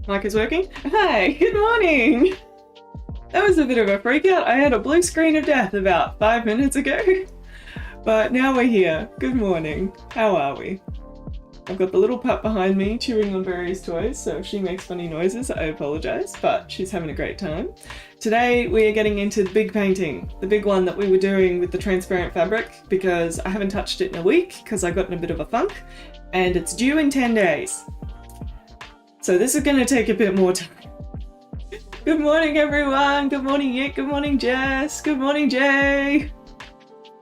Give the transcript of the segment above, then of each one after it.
Mic is working. Hi, good morning. That was a bit of a freak out. I had a blue screen of death about 5 minutes ago, but now we're here. Good morning. How are we? I've got the little pup behind me chewing on various toys, so if she makes funny noises, I apologize, but she's having a great time. Today we are getting into the big painting, the big one that we were doing with the transparent fabric, because I haven't touched it in a week because I got in a bit of a funk, and it's due in 10 days. So this is going to take a bit more time. Good morning, everyone. Good morning, Yick. Good morning, Jess. Good morning, Jay.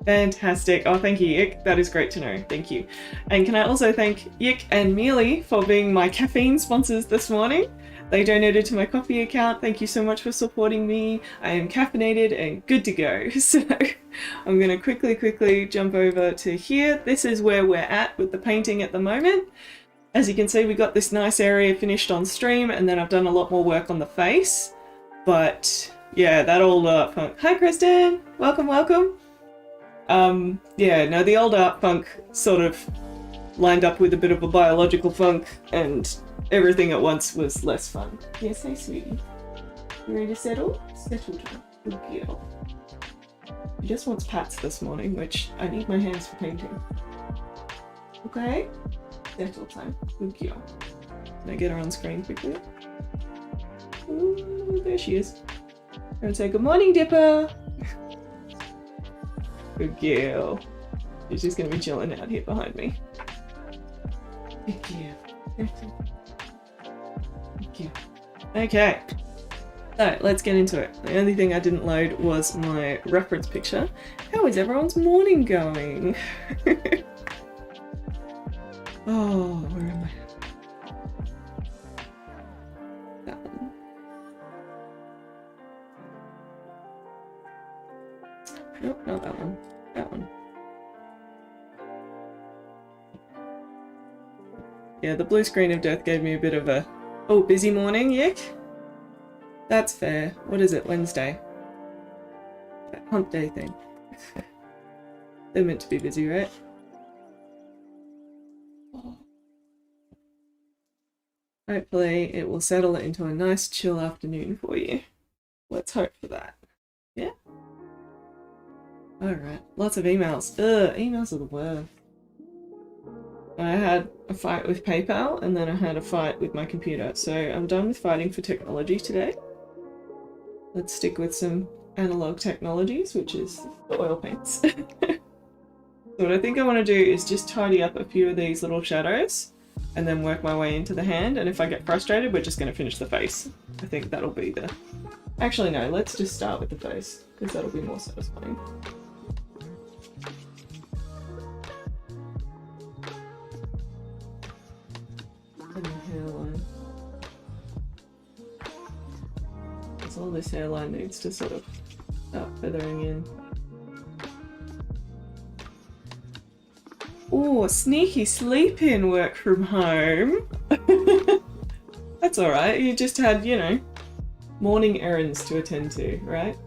Fantastic. Oh, thank you, Yick. That is great to know. Thank you. And can I also thank Yick and Mealy for being my caffeine sponsors this morning. They donated to my coffee account. Thank you so much for supporting me. I am caffeinated and good to go. So I'm going to quickly jump over to here. This is where we're at with the painting at the moment. As you can see, we got this nice area finished on stream, and then I've done a lot more work on the face. But yeah, that old art funk. Hi, Kristen. Welcome. Yeah, no, the old art funk sort of lined up with a bit of a biological funk, and everything at once was less fun. Yes, hey, sweetie. You ready to settle? Settle down. Good girl. He just wants pats this morning, which I need my hands for painting. Okay? Settle time. Good girl. Can I get her on screen quickly? Ooh, there she is. And say good morning, Dipper. Good girl. She's just gonna be chilling out here behind me. Good girl. Good girl. Okay. So let's get into it. The only thing I didn't load was my reference picture. How is everyone's morning going? Oh, where am I? That one. Nope, not that one. That one. Yeah, the blue screen of death gave me a bit of a... Oh, busy morning, Yick? That's fair. What is it, Wednesday? That hump day thing. They're meant to be busy, right? Hopefully it will settle into a nice chill afternoon for you. Let's hope for that. Yeah? Alright, lots of emails. Ugh, emails are the worst. I had a fight with PayPal and then I had a fight with my computer, so I'm done with fighting for technology today. Let's stick with some analog technologies, which is the oil paints. So what I think I want to do is just tidy up a few of these little shadows and then work my way into the hand, and if I get frustrated, we're just going to finish the face. I think that'll be the... Actually no, let's just start with the face, because that'll be more satisfying. And the hairline. Because all this hairline needs to sort of start feathering in. Oh, sneaky sleep in work from home. That's alright, you just had, you know, morning errands to attend to, right?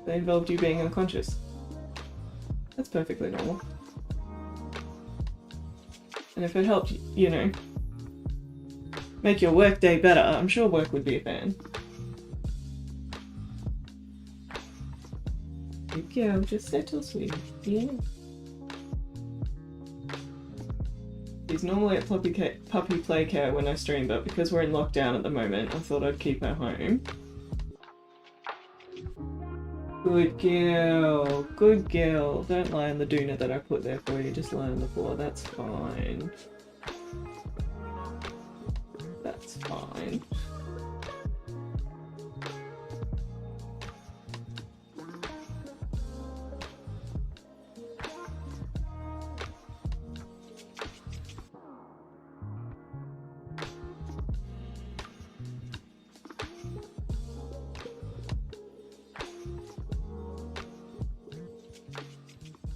They involved you being unconscious. That's perfectly normal. And if it helped, you know, make your work day better, I'm sure work would be a fan. Good girl, just settle, sweetie. Yeah. She's normally at puppy play care when I stream, but because we're in lockdown at the moment, I thought I'd keep her home. Good girl, good girl. Don't lie on the doona that I put there for you, just lie on the floor, that's fine. That's fine.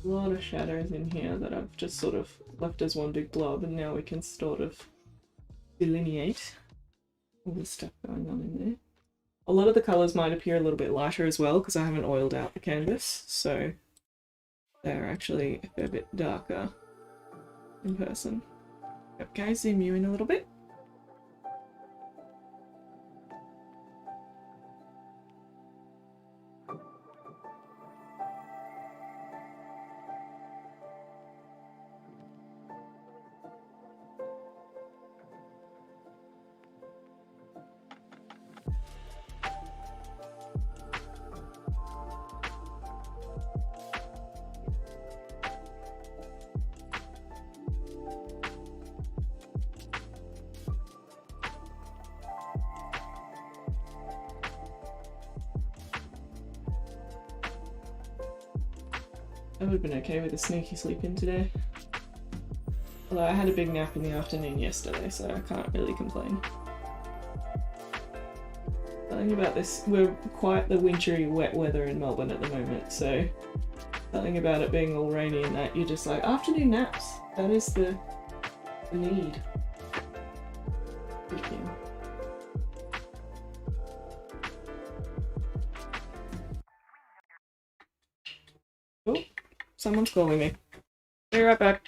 A lot of shadows in here that I've just sort of left as one big blob, and now we can sort of delineate all the stuff going on in there. A lot of the colours might appear a little bit lighter as well because I haven't oiled out the canvas, so they're actually a fair bit darker in person. Okay, zoom you in a little bit. I would have been okay with a sneaky sleep in today. Although I had a big nap in the afternoon yesterday, so I can't really complain. Something about this, we're quite the wintry, wet weather in Melbourne at the moment, so something about it being all rainy and that, you're just like, afternoon naps, that is the need. Oh, someone's calling me. Be right back.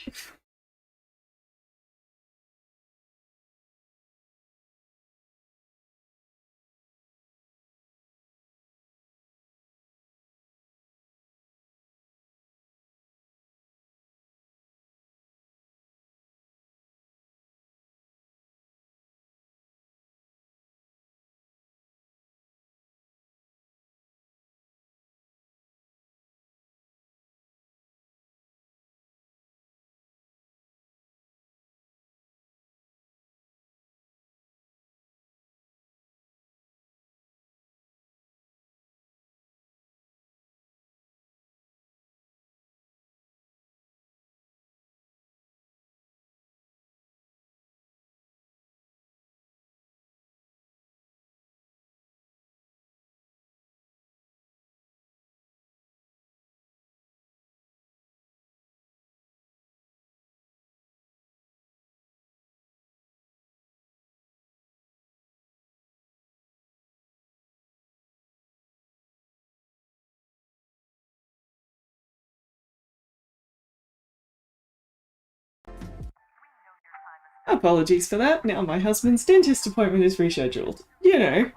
Apologies for that. Now my husband's dentist appointment is rescheduled. You know,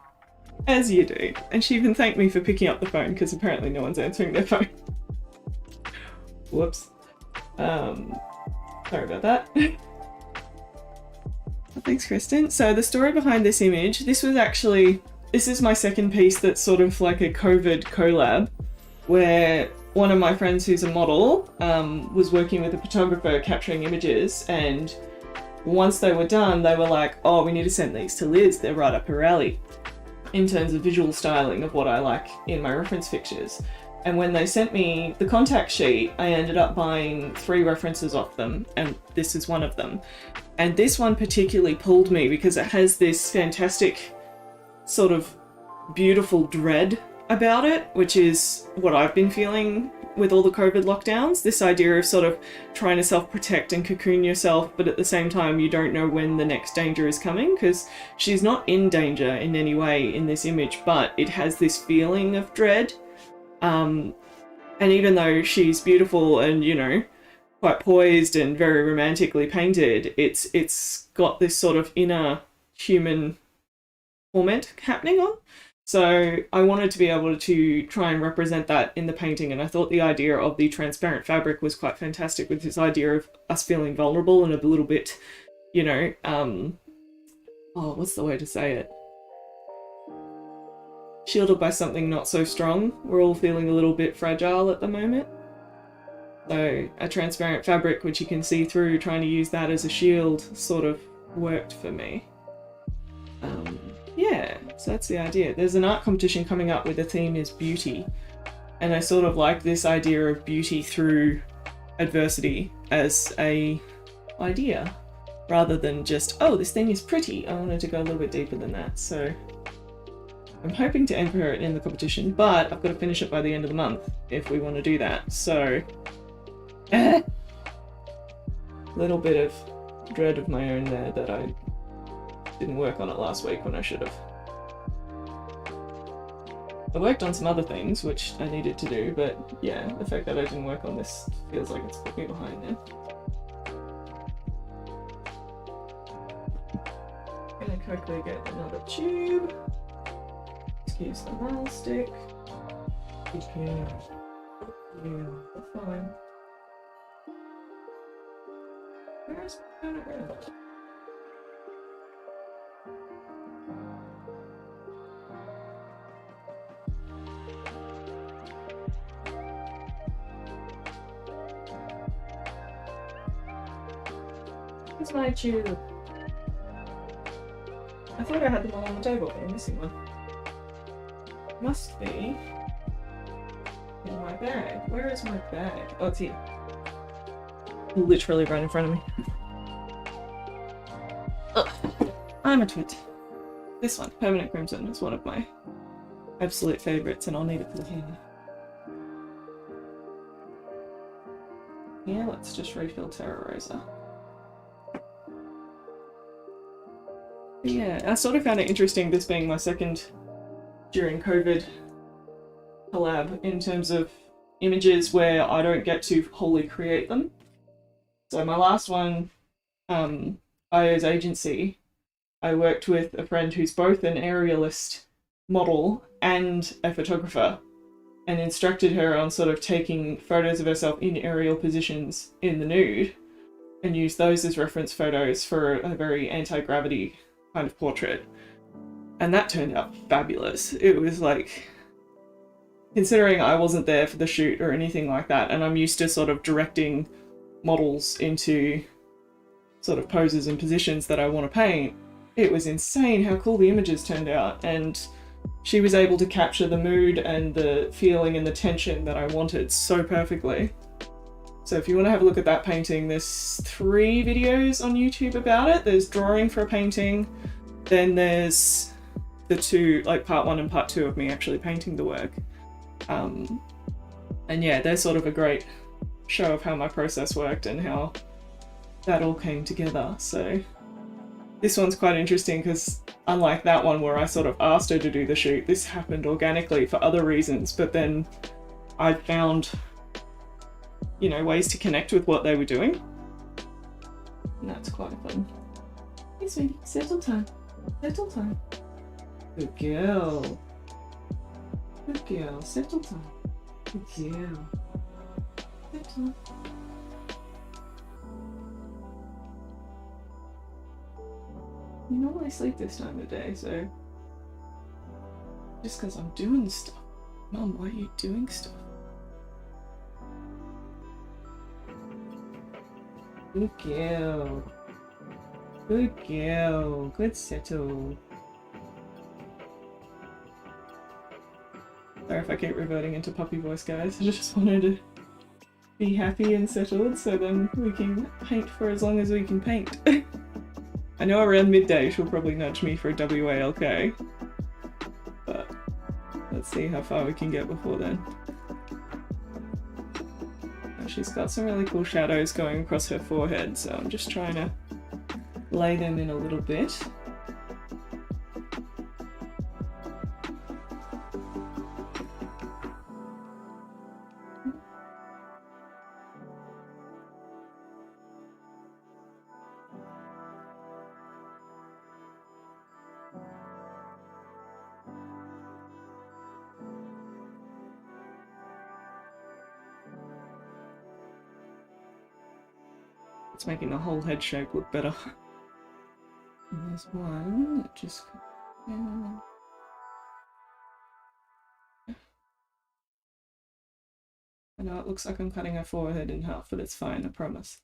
as you do. And she even thanked me for picking up the phone because apparently no one's answering their phone. Whoops. Sorry about that. Thanks, Kristen. So the story behind this image, this is my second piece that's sort of like a COVID collab, where one of my friends who's a model was working with a photographer capturing images, and once they were done, they were like, oh, we need to send these to Liz, they're right up her alley in terms of visual styling of what I like in my reference pictures. And when they sent me the contact sheet, I ended up buying 3 references off them, and this is one of them. And this one particularly pulled me because it has this fantastic sort of beautiful dread about it, which is what I've been feeling with all the COVID lockdowns. This idea of sort of trying to self-protect and cocoon yourself, but at the same time you don't know when the next danger is coming, because she's not in danger in any way in this image, but it has this feeling of dread. And even though she's beautiful and, you know, quite poised and very romantically painted, it's got this sort of inner human torment happening on. So I wanted to be able to try and represent that in the painting, and I thought the idea of the transparent fabric was quite fantastic, with this idea of us feeling vulnerable and a little bit, you know, oh, what's the way to say it? Shielded by something not so strong. We're all feeling a little bit fragile at the moment. So a transparent fabric which you can see through, trying to use that as a shield sort of worked for me. Yeah, so that's the idea. There's an art competition coming up where the theme is beauty, and I sort of like this idea of beauty through adversity as a idea, rather than just, oh, this thing is pretty. I wanted to go a little bit deeper than that, so I'm hoping to enter it in the competition, but I've got to finish it by the end of the month if we want to do that. So Little bit of dread of my own there that I didn't work on it last week when I should have. I worked on some other things which I needed to do, but yeah, the fact that I didn't work on this feels like it's put me behind now. Gonna quickly get another tube. Excuse the nail stick. Yeah, fine. Where's my around? Where's my tube? I thought I had them all on the table, but I'm missing one. Must be in my bag. Where is my bag? Oh, it's here. Literally right in front of me. Ugh. I'm a twit. This one, Permanent Crimson, is one of my absolute favourites, and I'll need it for the candy. Yeah, let's just refill Terrorizer. Yeah, I sort of found it interesting, this being my second during COVID collab, in terms of images where I don't get to wholly create them. So my last one, IO's agency, I worked with a friend who's both an aerialist model and a photographer, and instructed her on sort of taking photos of herself in aerial positions in the nude, and used those as reference photos for a very anti-gravity kind of portrait. And that turned out fabulous. It was like, considering I wasn't there for the shoot or anything like that, and I'm used to sort of directing models into sort of poses and positions that I want to paint, it was insane how cool the images turned out, and she was able to capture the mood and the feeling and the tension that I wanted so perfectly. So if you want to have a look at that painting, there's 3 videos on YouTube about it. There's drawing for a painting, then there's the 2, like part 1 and part 2 of me actually painting the work. And yeah, they're sort of a great show of how my process worked and how that all came together. So this one's quite interesting because unlike that one where I sort of asked her to do the shoot, this happened organically for other reasons, but then I found, you know, ways to connect with what they were doing. And that's quite fun. Hey sweetie, settle time. Settle time. Good girl. Good girl, settle time. Good girl. Settle. You normally sleep this time of day, so just because I'm doing stuff. Mum, why are you doing stuff? Good girl. Good girl. Good settle. Sorry if I keep reverting into puppy voice, guys. I just wanted to be happy and settled so then we can paint for as long as we can paint. I know around midday she'll probably nudge me for a WALK, but let's see how far we can get before then. She's got some really cool shadows going across her forehead, so I'm just trying to lay them in a little bit. It's making the whole head shape look better. And there's one that just... I know it looks like I'm cutting her forehead in half, but it's fine, I promise.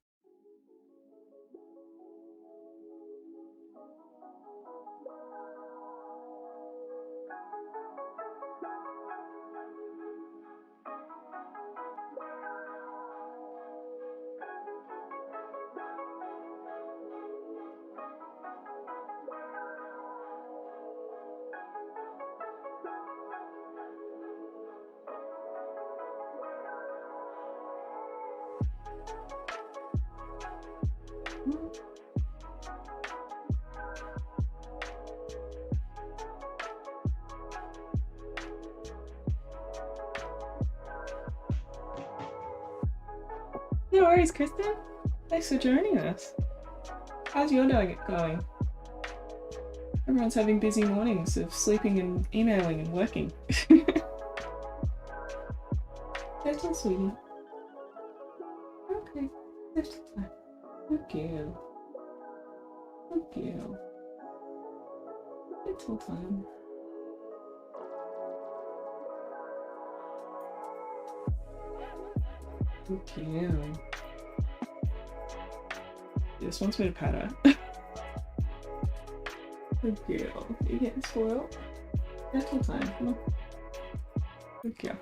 No worries, Kristen. Thanks for joining us. How's your day going? Everyone's having busy mornings of sleeping and emailing and working. That's all, sweetie. Okay, that's fine. Thank you. Thank you. It's all fine. Thank you. He just wants me to pat her. Thank you. You're getting spoiled. That's all fine. Come on. Thank you.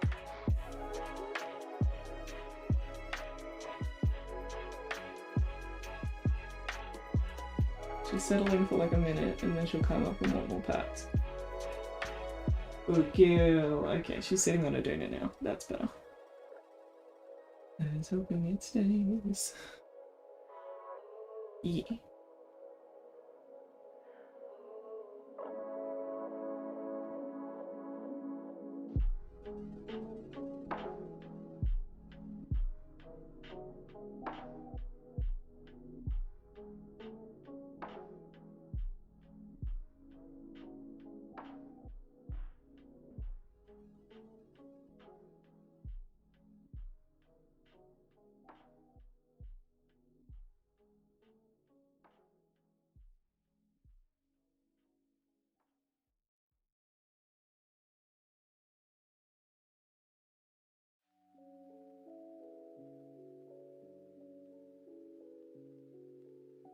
She's settling for like a minute and then she'll come up and want more pats. Okay, she's sitting on a donut now. That's better. I was hoping it stays. Yeah.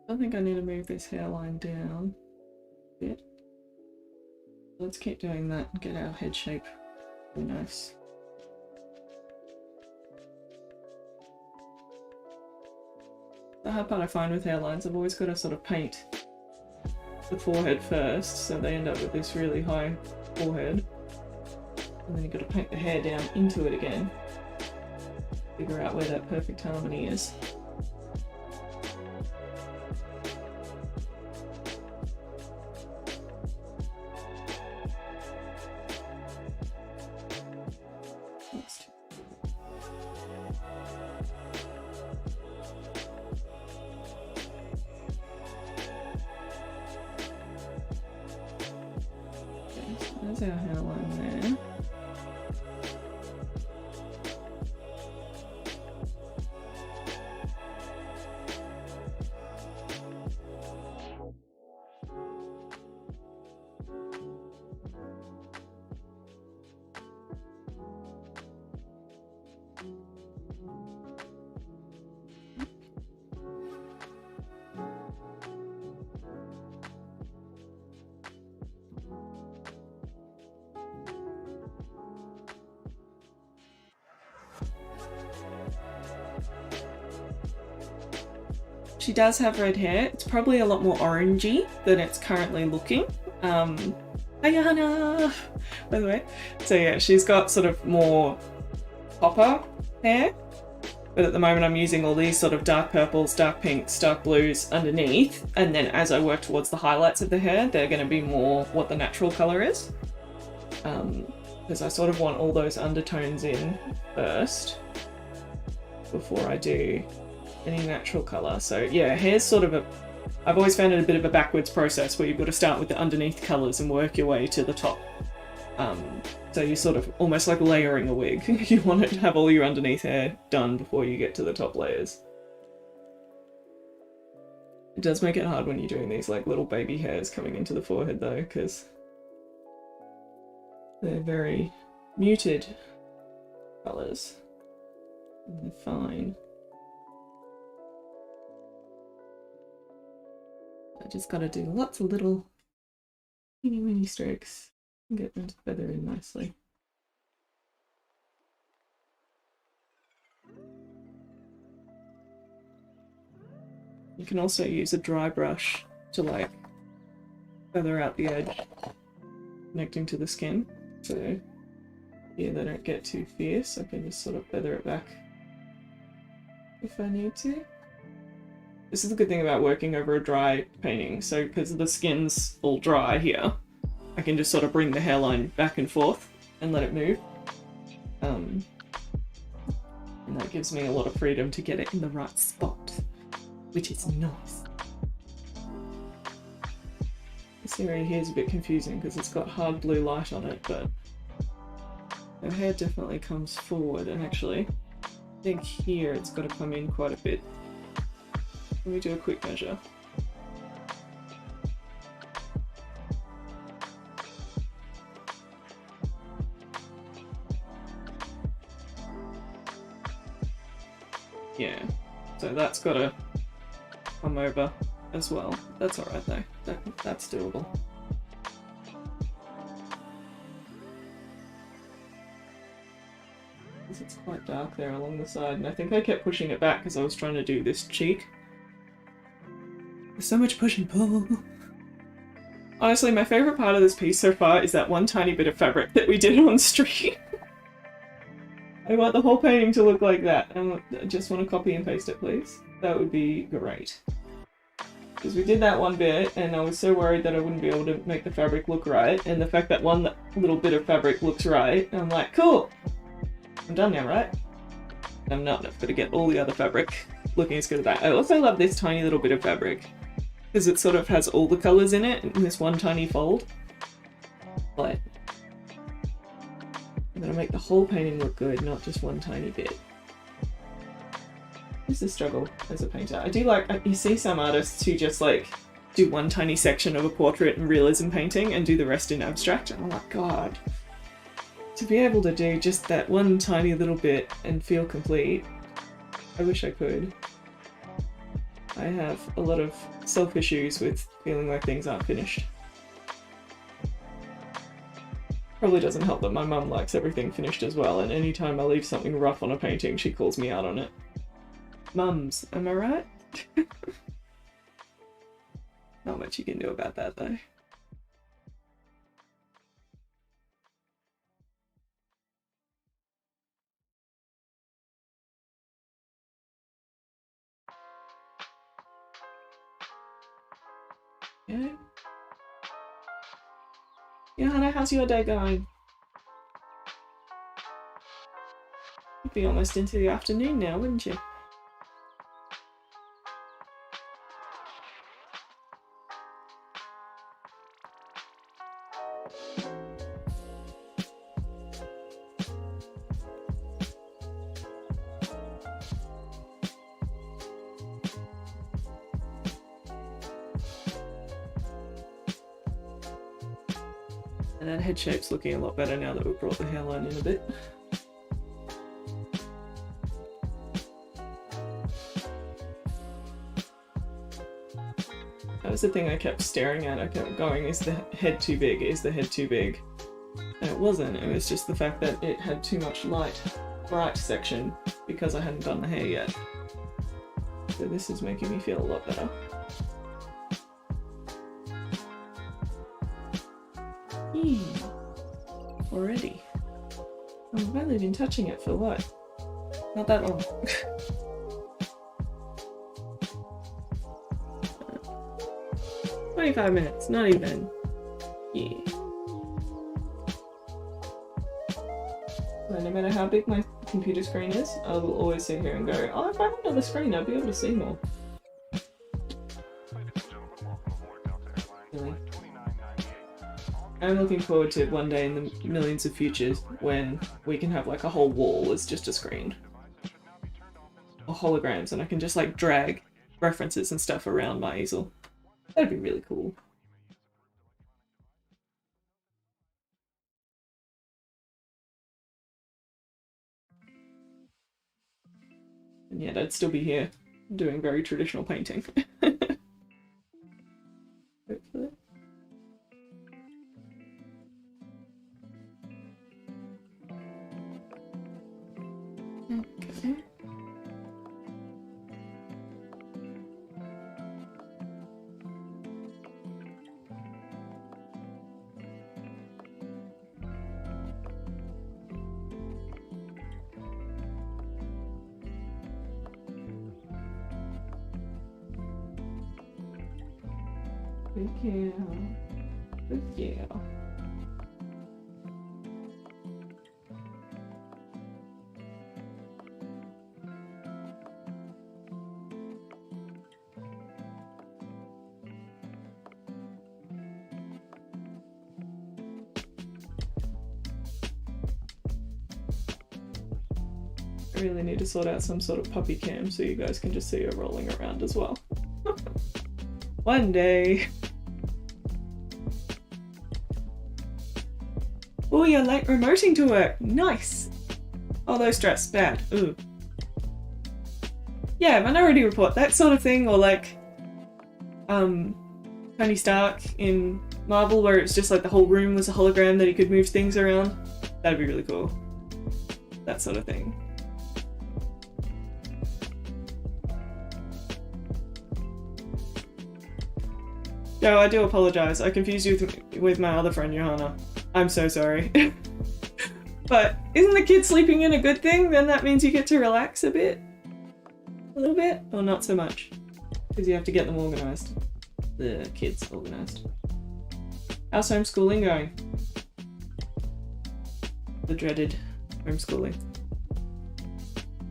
I think I need to move this hairline down a bit. Let's keep doing that and get our head shape really nice. The hard part I find with hairlines, I've always got to sort of paint the forehead first, so they end up with this really high forehead. And then you've got to paint the hair down into it again. Figure out where that perfect harmony is. There's our hairline there. She does have red hair. It's probably a lot more orangey than it's currently looking. Ayana, by the way. So yeah, she's got sort of more copper hair, but at the moment I'm using all these sort of dark purples, dark pinks, dark blues underneath, and then as I work towards the highlights of the hair, they're going to be more what the natural colour is. Because I sort of want all those undertones in first before I do any natural colour. So yeah, hair's sort of I've always found it a bit of a backwards process where you've got to start with the underneath colours and work your way to the top. So you're sort of almost like layering a wig. You want to have all your underneath hair done before you get to the top layers. It does make it hard when you're doing these like little baby hairs coming into the forehead though, because they're very muted colours. And they're fine. I just gotta do lots of little teeny weeny strokes and get them to feather in nicely. You can also use a dry brush to like feather out the edge connecting to the skin. So yeah, they don't get too fierce. I can just sort of feather it back if I need to. This is the good thing about working over a dry painting, so because the skin's all dry here, I can just sort of bring the hairline back and forth and let it move. And that gives me a lot of freedom to get it in the right spot, which is nice. This area here is a bit confusing because it's got hard blue light on it, but her hair definitely comes forward, and actually I think here it's got to come in quite a bit. Let me do a quick measure. Yeah, so that's got to come over as well. That's alright though, that's doable. It's quite dark there along the side, and I think I kept pushing it back because I was trying to do this cheek. There's so much push and pull. Honestly, my favourite part of this piece so far is that one tiny bit of fabric that we did on stream. I want the whole painting to look like that. I just want to copy and paste it, please. That would be great. Because we did that one bit, and I was so worried that I wouldn't be able to make the fabric look right, and the fact that one little bit of fabric looks right, I'm like, cool! I'm done now, right? I'm not. I've got to get all the other fabric looking as good as that. I also love this tiny little bit of fabric, because it sort of has all the colours in it in this one tiny fold. But I'm going to make the whole painting look good, not just one tiny bit. It's a struggle as a painter. I do like, you see some artists who just like do one tiny section of a portrait in realism painting and do the rest in abstract, and I'm like, God. To be able to do just that one tiny little bit and feel complete, I wish I could. I have a lot of self-issues with feeling like things aren't finished. Probably doesn't help that my mum likes everything finished as well, and anytime I leave something rough on a painting, she calls me out on it. Mums, am I right? Not much you can do about that though. Yeah. Yeah, Hannah, how's your day going? You'd be almost into the afternoon now, wouldn't you? And that head shape's looking a lot better now that we've brought the hairline in a bit. That was the thing I kept staring at. I kept going, is the head too big? Is the head too big? And it wasn't. It was just the fact that it had too much light, bright section because I hadn't done the hair yet. So this is making me feel a lot better. Already. I've only been touching it for what? Not that long. 25 minutes, not even. Yeah. So no matter how big my computer screen is, I will always sit here and go, oh, if I had another screen, I'd be able to see more. Really? I'm looking forward to one day in the millions of futures when we can have like a whole wall as just a screen. Or holograms, and I can just like drag references and stuff around my easel. That'd be really cool. And yet I'd still be here doing very traditional painting. Hopefully. Okay. Good girl. Good girl. I really need to sort out some sort of puppy cam so you guys can just see her rolling around as well. One day. Oh, you're late remoting to work. Nice. Oh, low stress. Bad. Ooh. Yeah, Minority Report. That sort of thing, or like Tony Stark in Marvel, where it's just like the whole room was a hologram that he could move things around. That'd be really cool. That sort of thing. Joe, I do apologise. I confused you with my other friend, Johanna. I'm so sorry. But isn't the kid sleeping in a good thing? Then that means you get to relax a bit? A little bit? Or not so much? Because you have to get them organised. The kids organised. How's homeschooling going? The dreaded homeschooling.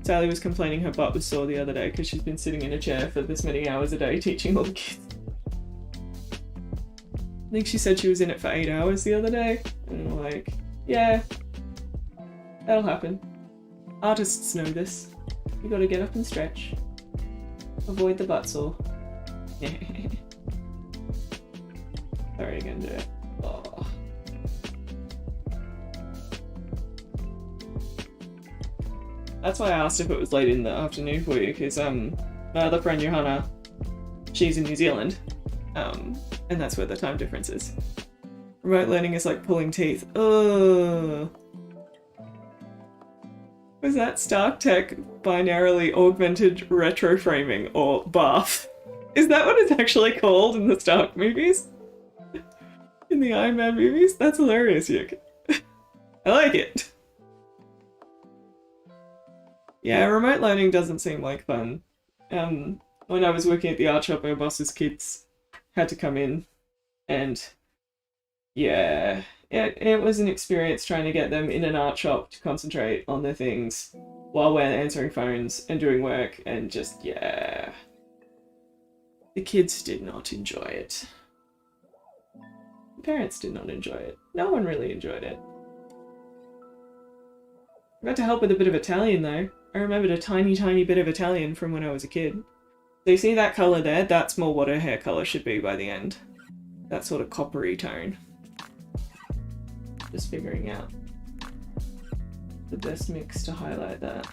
Sally was complaining her butt was sore the other day because she's been sitting in a chair for this many hours a day teaching all the kids. I think she said she was in it for 8 hours the other day, and I'm like, yeah, that'll happen. Artists know this. You gotta get up and stretch. Avoid the butt sore. Sorry, again, do it. Oh. That's why I asked if it was late in the afternoon for you, because my other friend Johanna, she's in New Zealand. And that's where the time difference is. Remote learning is like pulling teeth. Ugh. Was that Stark Tech binarily augmented retro framing, or BARF? Is that what it's actually called in the Stark movies? In the Iron Man movies? That's hilarious, Yuk. I like it. Yeah, remote learning doesn't seem like fun. When I was working at the art shop, my boss's kids had to come in, and yeah, it was an experience trying to get them in an art shop to concentrate on their things while we're answering phones and doing work, and just, yeah. The kids did not enjoy it. The parents did not enjoy it. No one really enjoyed it. I got to help with a bit of Italian though. I remembered a tiny, tiny bit of Italian from when I was a kid. So you see that colour there? That's more what her hair colour should be by the end. That sort of coppery tone. Just figuring out the best mix to highlight that.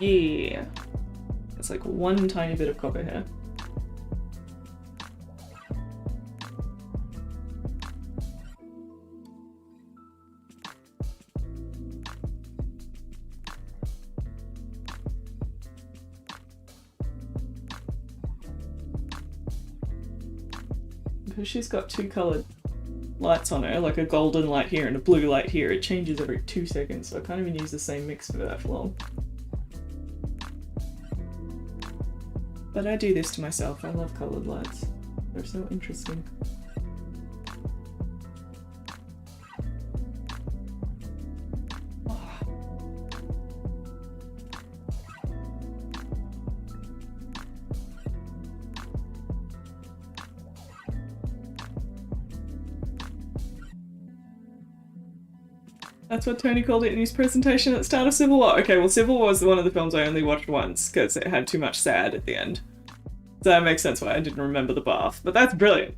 Yeah, it's like one tiny bit of copper here. Because she's got two coloured lights on her, like a golden light here and a blue light here. It changes every 2 seconds, so I can't even use the same mix for that long. But I do this to myself. I love coloured lights. They're so interesting. Oh. That's what Tony called it in his presentation at the start of Civil War. Okay, well, Civil War was one of the films I only watched once because it had too much sad at the end. So that makes sense why I didn't remember the bath, but that's brilliant.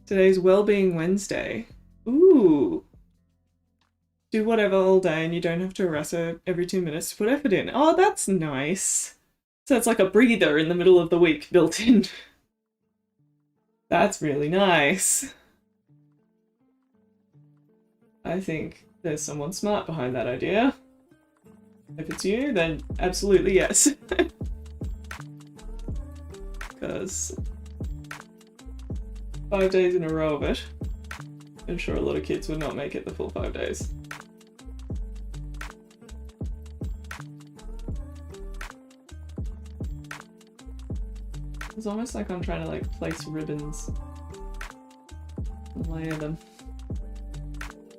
Today's Wellbeing Wednesday. Ooh. Do whatever all day and you don't have to harass her every 2 minutes to put effort in. Oh, that's nice. So it's like a breather in the middle of the week built in. That's really nice. I think there's someone smart behind that idea. If it's you, then absolutely yes. Because 5 days in a row of it, I'm sure a lot of kids would not make it the full 5 days. It's almost like I'm trying to like place ribbons and layer them.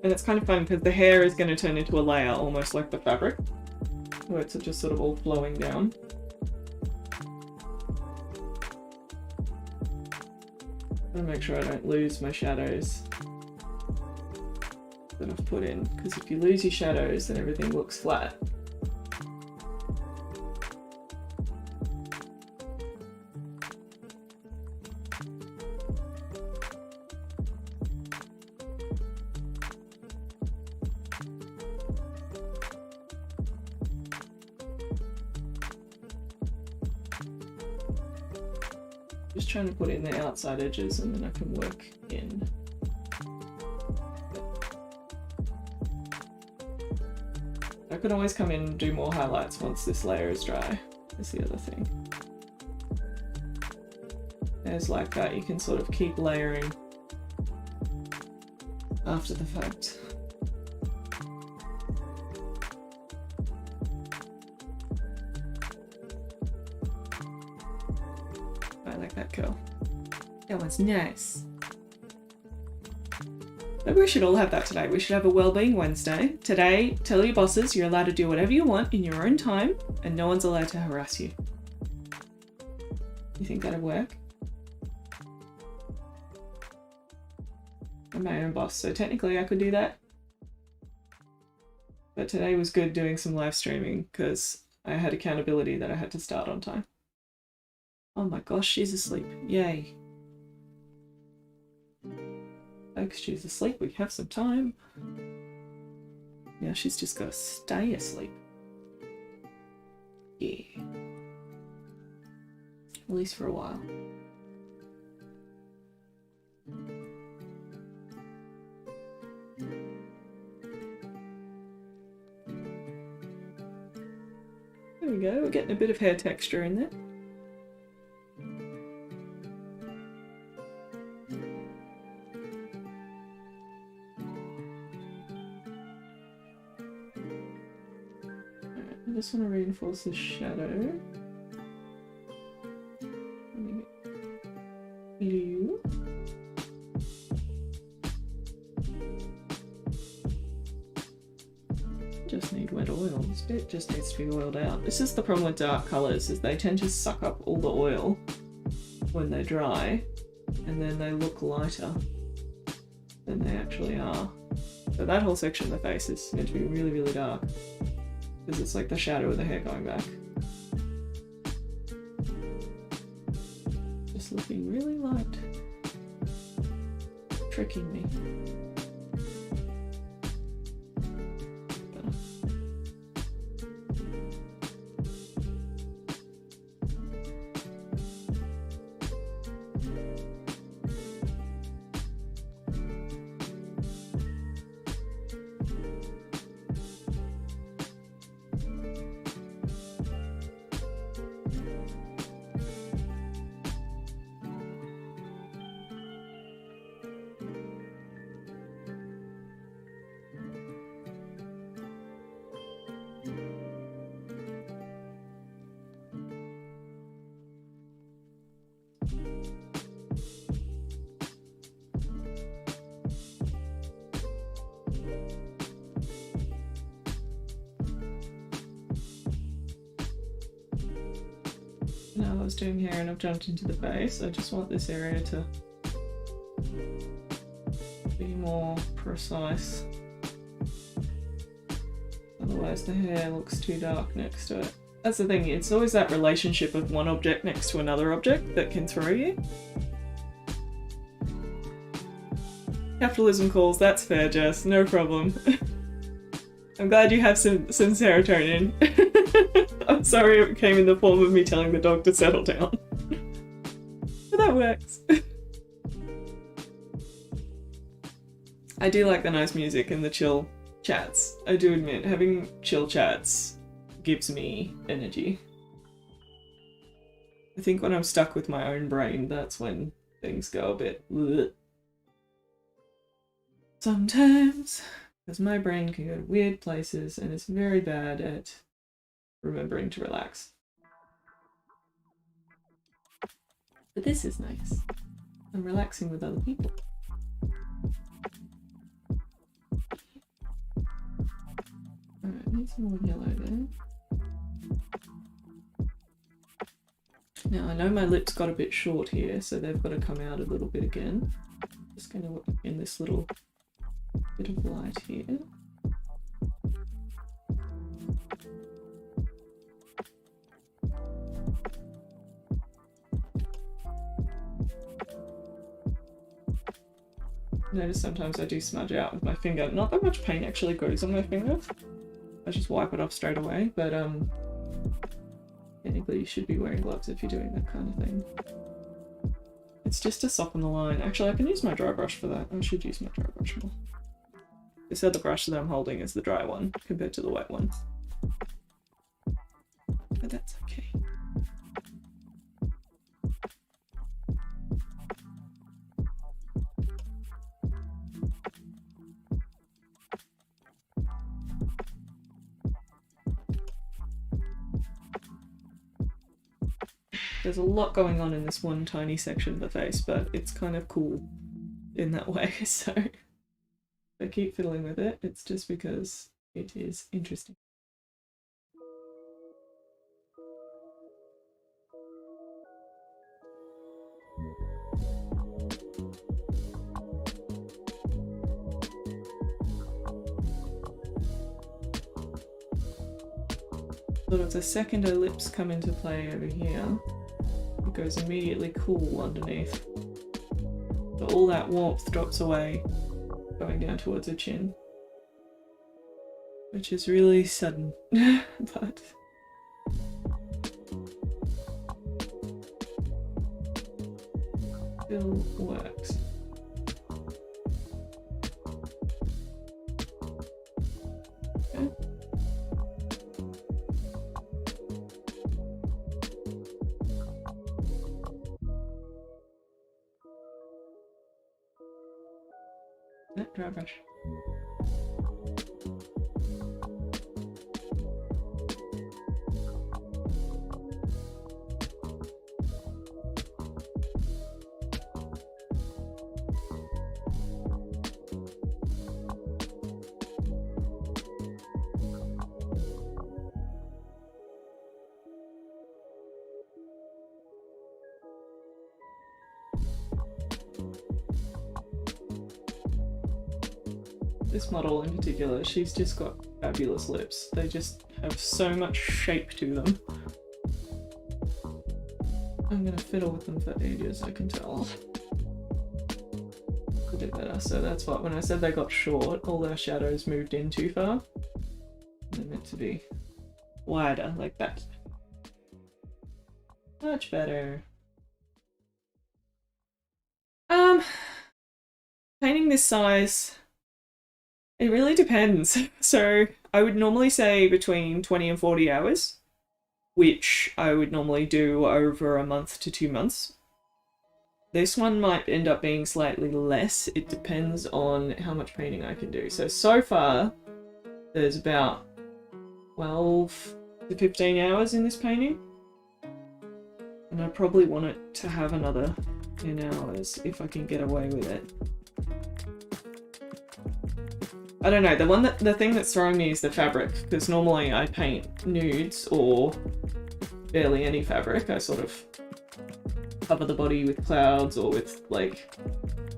And it's kind of fun because the hair is going to turn into a layer, almost like the fabric, where it's just sort of all flowing down. I want to make sure I don't lose my shadows that I've put in, because if you lose your shadows, then everything looks flat. Just trying to put in the outside edges and then I can work in. I could always come in and do more highlights once this layer is dry. That's the other thing. There's like that, you can sort of keep layering after the fact. That curl. That one's nice. Maybe we should all have that today. We should have a Wellbeing Wednesday. Today, tell your bosses you're allowed to do whatever you want in your own time and no one's allowed to harass you. You think that'd work? I'm my own boss, so technically I could do that. But today was good doing some live streaming because I had accountability that I had to start on time. Oh my gosh, she's asleep. Yay. Thanks, she's asleep. We have some time. Now she's just got to stay asleep. Yeah. At least for a while. There we go. We're getting a bit of hair texture in there. I just want to reinforce the shadow. Blue. Just need wet oil. This bit just needs to be oiled out. This is the problem with dark colours, is they tend to suck up all the oil when they dry, and then they look lighter than they actually are. So that whole section of the face is meant to be really, really dark. Because it's like the shadow of the hair going back. Just looking really light. Tricking me. Now I was doing hair and I've jumped into the face. I just want this area to be more precise. Otherwise the hair looks too dark next to it. That's the thing, it's always that relationship of one object next to another object that can throw you. Capitalism calls, that's fair, Jess, no problem. I'm glad you have some serotonin. I'm sorry it came in the form of me telling the dog to settle down. But that works. I do like the nice music and the chill chats. I do admit, having chill chats gives me energy. I think when I'm stuck with my own brain, that's when things go a bit bleh. Sometimes, because my brain can go to weird places and it's very bad at remembering to relax. But this is nice. I'm relaxing with other people. Alright, need some more yellow there. Now I know my lips got a bit short here, so they've got to come out a little bit again. Just going to look in this little bit of light here. Notice sometimes I do smudge out with my finger. Not that much paint actually goes on my finger. I just wipe it off straight away, but technically you should be wearing gloves if you're doing that kind of thing. It's just to soften the line. Actually, I can use my dry brush for that. I should use my dry brush more. This other brush that I'm holding is the dry one compared to the wet one. But that's okay. There's a lot going on in this one tiny section of the face, but it's kind of cool in that way, so if I keep fiddling with it, it's just because it is interesting. Sort of the second her lips come into play over here, it goes immediately cool underneath. So all that warmth drops away, going down towards her chin. Which is really sudden, but... still works. Okay. Dry brush. This model in particular, she's just got fabulous lips. They just have so much shape to them. I'm gonna fiddle with them for ages, I can tell. A bit better. So that's what, when I said they got short, all their shadows moved in too far. They're meant to be wider, like that. Much better. Painting this size, it really depends. So I would normally say between 20 and 40 hours, which I would normally do over a month to 2 months. This one might end up being slightly less. It depends on how much painting I can do. So far, there's about 12 to 15 hours in this painting. And I probably want it to have another 10 hours if I can get away with it. I don't know, the thing that's throwing me is the fabric, because normally I paint nudes or barely any fabric. I sort of cover the body with clouds or with like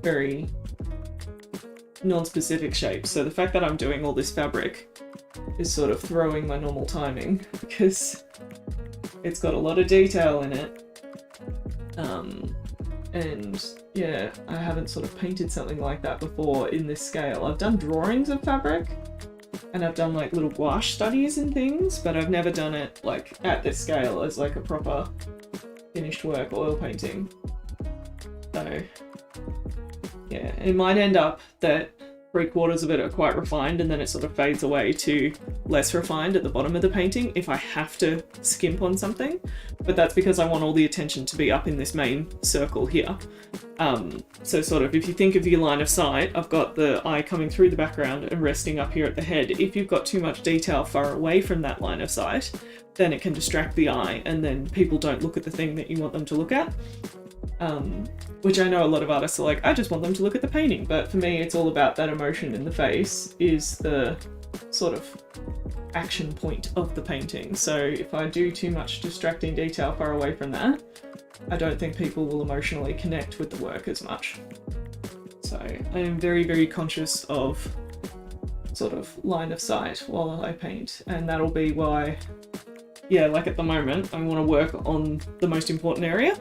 very non-specific shapes. So the fact that I'm doing all this fabric is sort of throwing my normal timing because it's got a lot of detail in it. And yeah, I haven't sort of painted something like that before in this scale. I've done drawings of fabric and I've done like little gouache studies and things, but I've never done it like at this scale as like a proper finished work oil painting. So yeah, it might end up that 3/4 of it are quite refined, and then it sort of fades away to less refined at the bottom of the painting if I have to skimp on something. But that's because I want all the attention to be up in this main circle here. So sort of if you think of your line of sight, I've got the eye coming through the background and resting up here at the head. If you've got too much detail far away from that line of sight, then it can distract the eye, and then people don't look at the thing that you want them to look at. Which I know a lot of artists are like, I just want them to look at the painting, but for me it's all about that emotion in the face is the sort of action point of the painting. So if I do too much distracting detail far away from that, I don't think people will emotionally connect with the work as much. So I am very, very conscious of sort of line of sight while I paint, and that'll be why, yeah, like at the moment I want to work on the most important area,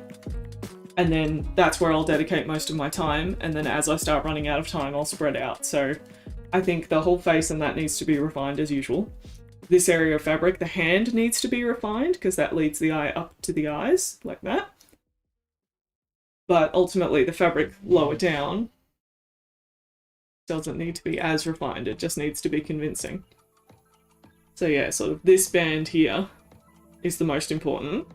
and then that's where I'll dedicate most of my time, and then as I start running out of time I'll spread out. So I think the whole face and that needs to be refined as usual. This area of fabric, the hand needs to be refined because that leads the eye up to the eyes like that. But ultimately the fabric lower down doesn't need to be as refined, it just needs to be convincing. So yeah, sort of this band here is the most important.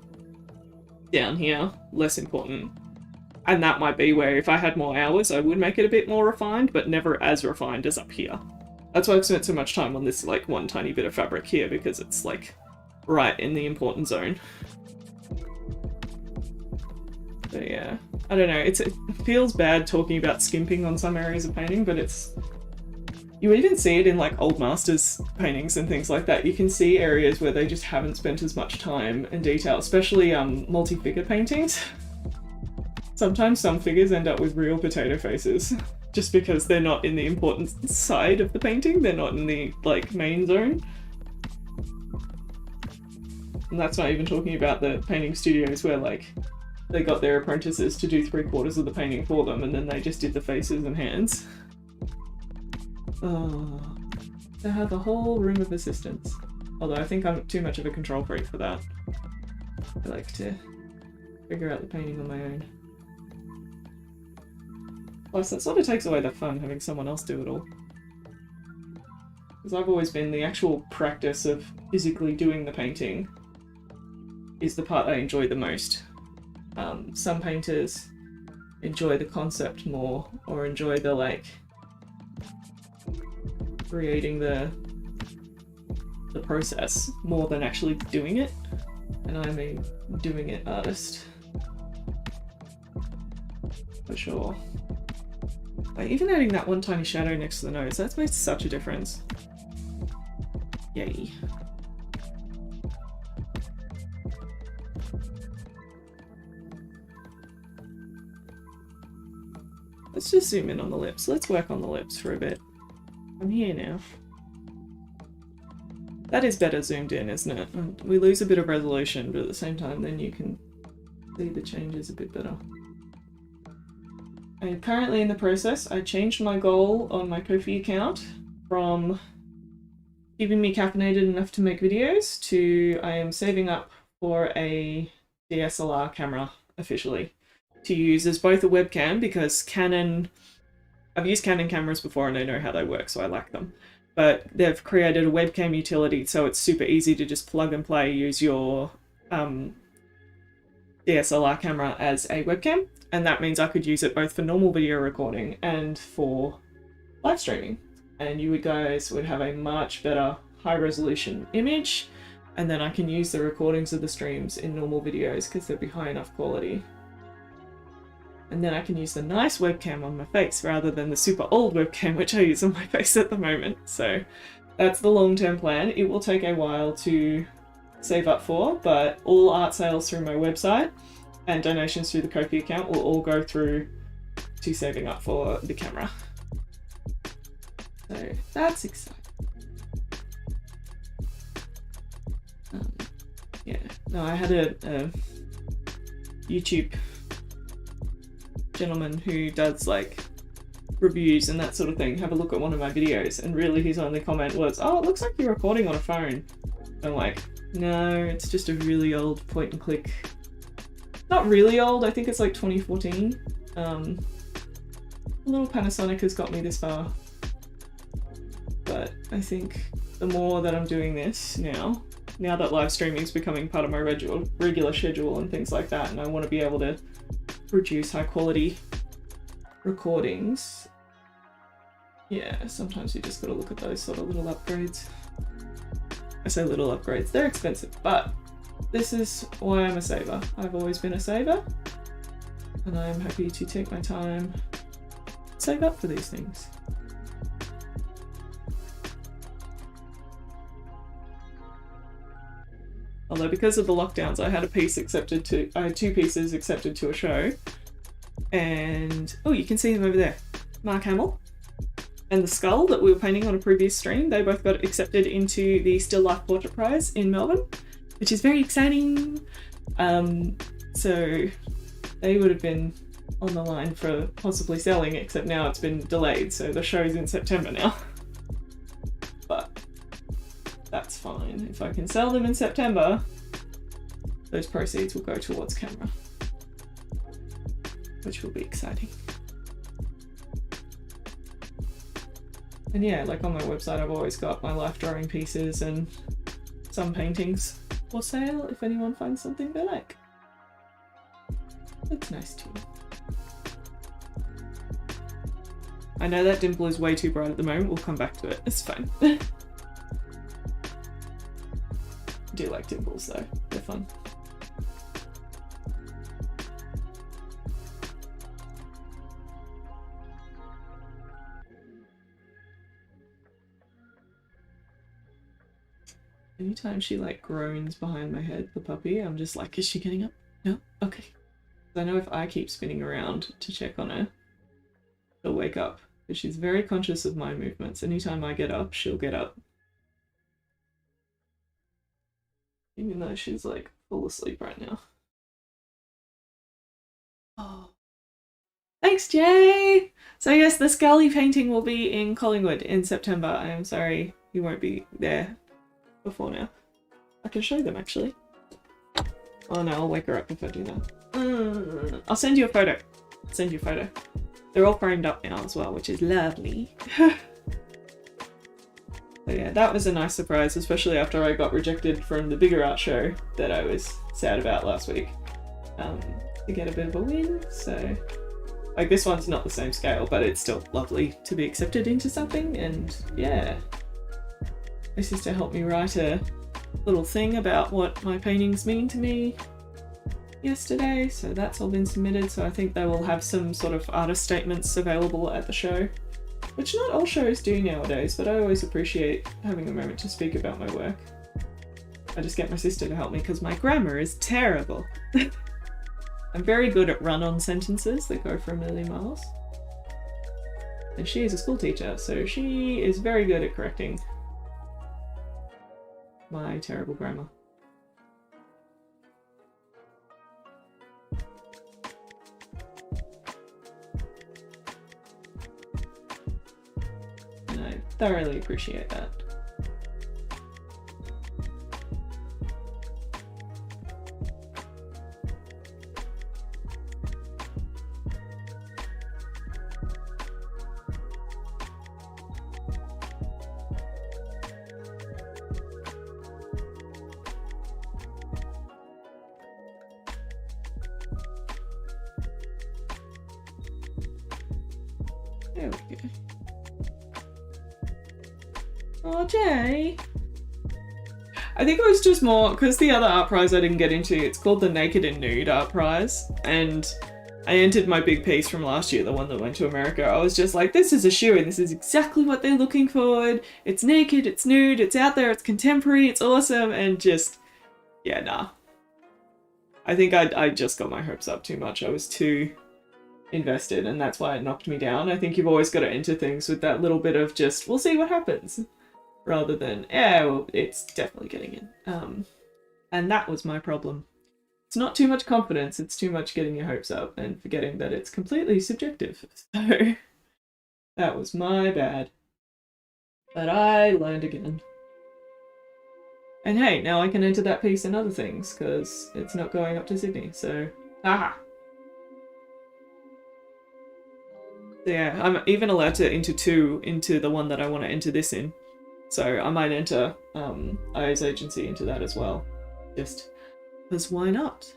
Down here, less important. And that might be where if I had more hours, I would make it a bit more refined, but never as refined as up here. That's why I've spent so much time on this like one tiny bit of fabric here, because it's like right in the important zone. So yeah, I don't know, it feels bad talking about skimping on some areas of painting, but it's, you even see it in like old masters paintings and things like that. You can see areas where they just haven't spent as much time and detail, especially multi-figure paintings. Sometimes some figures end up with real potato faces just because they're not in the important side of the painting, they're not in the like main zone. And that's not even talking about the painting studios where like they got their apprentices to do 3/4 of the painting for them and then they just did the faces and hands. Oh, they have a whole room of assistants. Although I think I'm too much of a control freak for that. I like to figure out the painting on my own. Plus, that sort of takes away the fun, having someone else do it all. Because I've always been the actual practice of physically doing the painting is the part I enjoy the most. Some painters enjoy the concept more, or enjoy the like creating the process more than actually doing it, and I'm a doing it artist for sure. Like, even adding that one tiny shadow next to the nose, that's made such a difference. Yay. Let's just zoom in on the lips. Let's work on the lips for a bit. I'm here now. That is better zoomed in, isn't it? We lose a bit of resolution, but at the same time then you can see the changes a bit better. I'm currently in the process. I changed my goal on my Ko-fi account from keeping me caffeinated enough to make videos to I am saving up for a DSLR camera officially to use as both a webcam, because Canon, I've used Canon cameras before and I know how they work, so I like them. But they've created a webcam utility, so it's super easy to just plug and play, use your DSLR camera as a webcam, and that means I could use it both for normal video recording and for live streaming. And you guys would have a much better high resolution image, and then I can use the recordings of the streams in normal videos because they'll be high enough quality. And then I can use the nice webcam on my face rather than the super old webcam which I use on my face at the moment. So that's the long-term plan. It will take a while to save up for, but all art sales through my website and donations through the Ko-fi account will all go through to saving up for the camera. So that's exciting. Yeah, no, I had a YouTube gentleman who does like reviews and that sort of thing have a look at one of my videos, and really his only comment was, "Oh, it looks like you're recording on a phone." I'm like, no, it's just a really old point and click. Not really old, I think it's like 2014. A little Panasonic has got me this far. but I think the more that I'm doing this now that live streaming is becoming part of my regular schedule and things like that, and I want to be able to produce high quality recordings, yeah, sometimes you just gotta look at those sort of little upgrades. I say little upgrades, they're expensive, but this is why I'm a saver. I've always been a saver, and I'm happy to take my time, save up for these things. Although because of the lockdowns, I had two pieces accepted to a show, and oh, you can see them over there. Mark Hamill and the skull that we were painting on a previous stream, they both got accepted into the Still Life Portrait Prize in Melbourne, which is very exciting. So they would have been on the line for possibly selling, except now it's been delayed, so the show's in September now. But that's fine. If I can sell them in September, those proceeds will go towards camera, which will be exciting. And yeah, like on my website, I've always got my life drawing pieces and some paintings for sale if anyone finds something they like. That's nice too. I know that dimple is way too bright at the moment. We'll come back to it. It's fine. I do like dimples though. They're fun. Anytime she like groans behind my head, the puppy, I'm just like, is she getting up? No? Okay. I know if I keep spinning around to check on her, she'll wake up. But she's very conscious of my movements. Anytime I get up, she'll get up. Even though she's like full asleep right now. Oh. Thanks, Jay! So yes, the Scully painting will be in Collingwood in September. I am sorry you won't be there before now. I can show them actually. Oh no, I'll wake her up if I do that. I'll send you a photo. I'll send you a photo. They're all framed up now as well, which is lovely. So yeah, that was a nice surprise, especially after I got rejected from the bigger art show that I was sad about last week. To get a bit of a win, so like this one's not the same scale, but it's still lovely to be accepted into something. And yeah, my sister helped me write a little thing about what my paintings mean to me yesterday, so that's all been submitted. So I think they will have some sort of artist statements available at the show, which not all shows do nowadays, but I always appreciate having a moment to speak about my work. I just get my sister to help me because my grammar is terrible. I'm very good at run-on sentences that go for a million miles. And she is a school teacher, so she is very good at correcting my terrible grammar. And I thoroughly appreciate that. There we go. Oh, Jay. I think it was just more because the other art prize I didn't get into, it's called the Naked and Nude art prize, and I entered my big piece from last year, the one that went to America. I was just like, this is a shoe-in, this is exactly what they're looking for. It's naked, it's nude, it's out there, it's contemporary, it's awesome, and just, yeah, nah. I think I just got my hopes up too much. I was too invested, and that's why it knocked me down. I think you've always got to enter things with that little bit of just, we'll see what happens, rather than, yeah, well, it's definitely getting in. And that was my problem. It's not too much confidence, it's too much getting your hopes up and forgetting that it's completely subjective. So that was my bad. But I learned again. And hey, now I can enter that piece in other things, because it's not going up to Sydney, so haha. Yeah, I'm even allowed to enter 2 into the one that I want to enter this in. So I might enter IO's agency into that as well. Just because why not?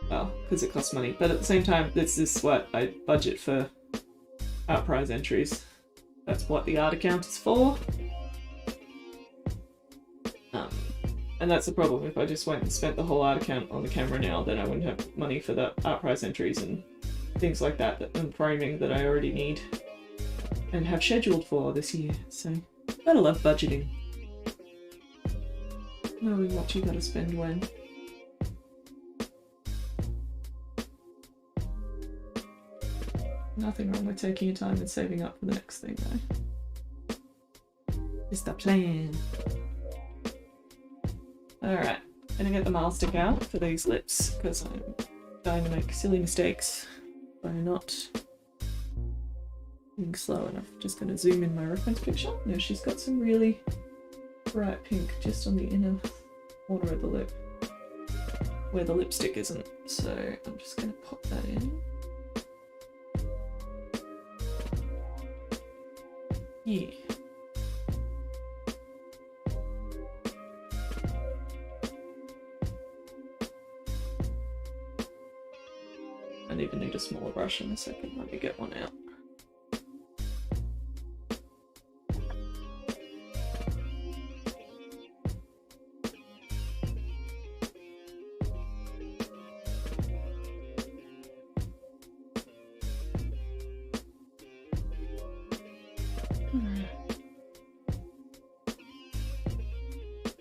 Well, because it costs money. But at the same time, this is what I budget for art prize entries. That's what the art account is for. And that's the problem. If I just went and spent the whole art account on the camera now, then I wouldn't have money for the art prize entries and things like that and framing that I already need and have scheduled for this year. So, gotta love budgeting. Knowing what you gotta spend when. Nothing wrong with taking your time and saving up for the next thing, though. It's the plan. Alright, gonna get the mile stick out for these lips because I'm dying to make silly mistakes by not being slow enough. Just gonna zoom in my reference picture. Now she's got some really bright pink just on the inner border of the lip where the lipstick isn't. So I'm just gonna pop that in. Yeah. I even need a smaller brush in a second. Let me get one out.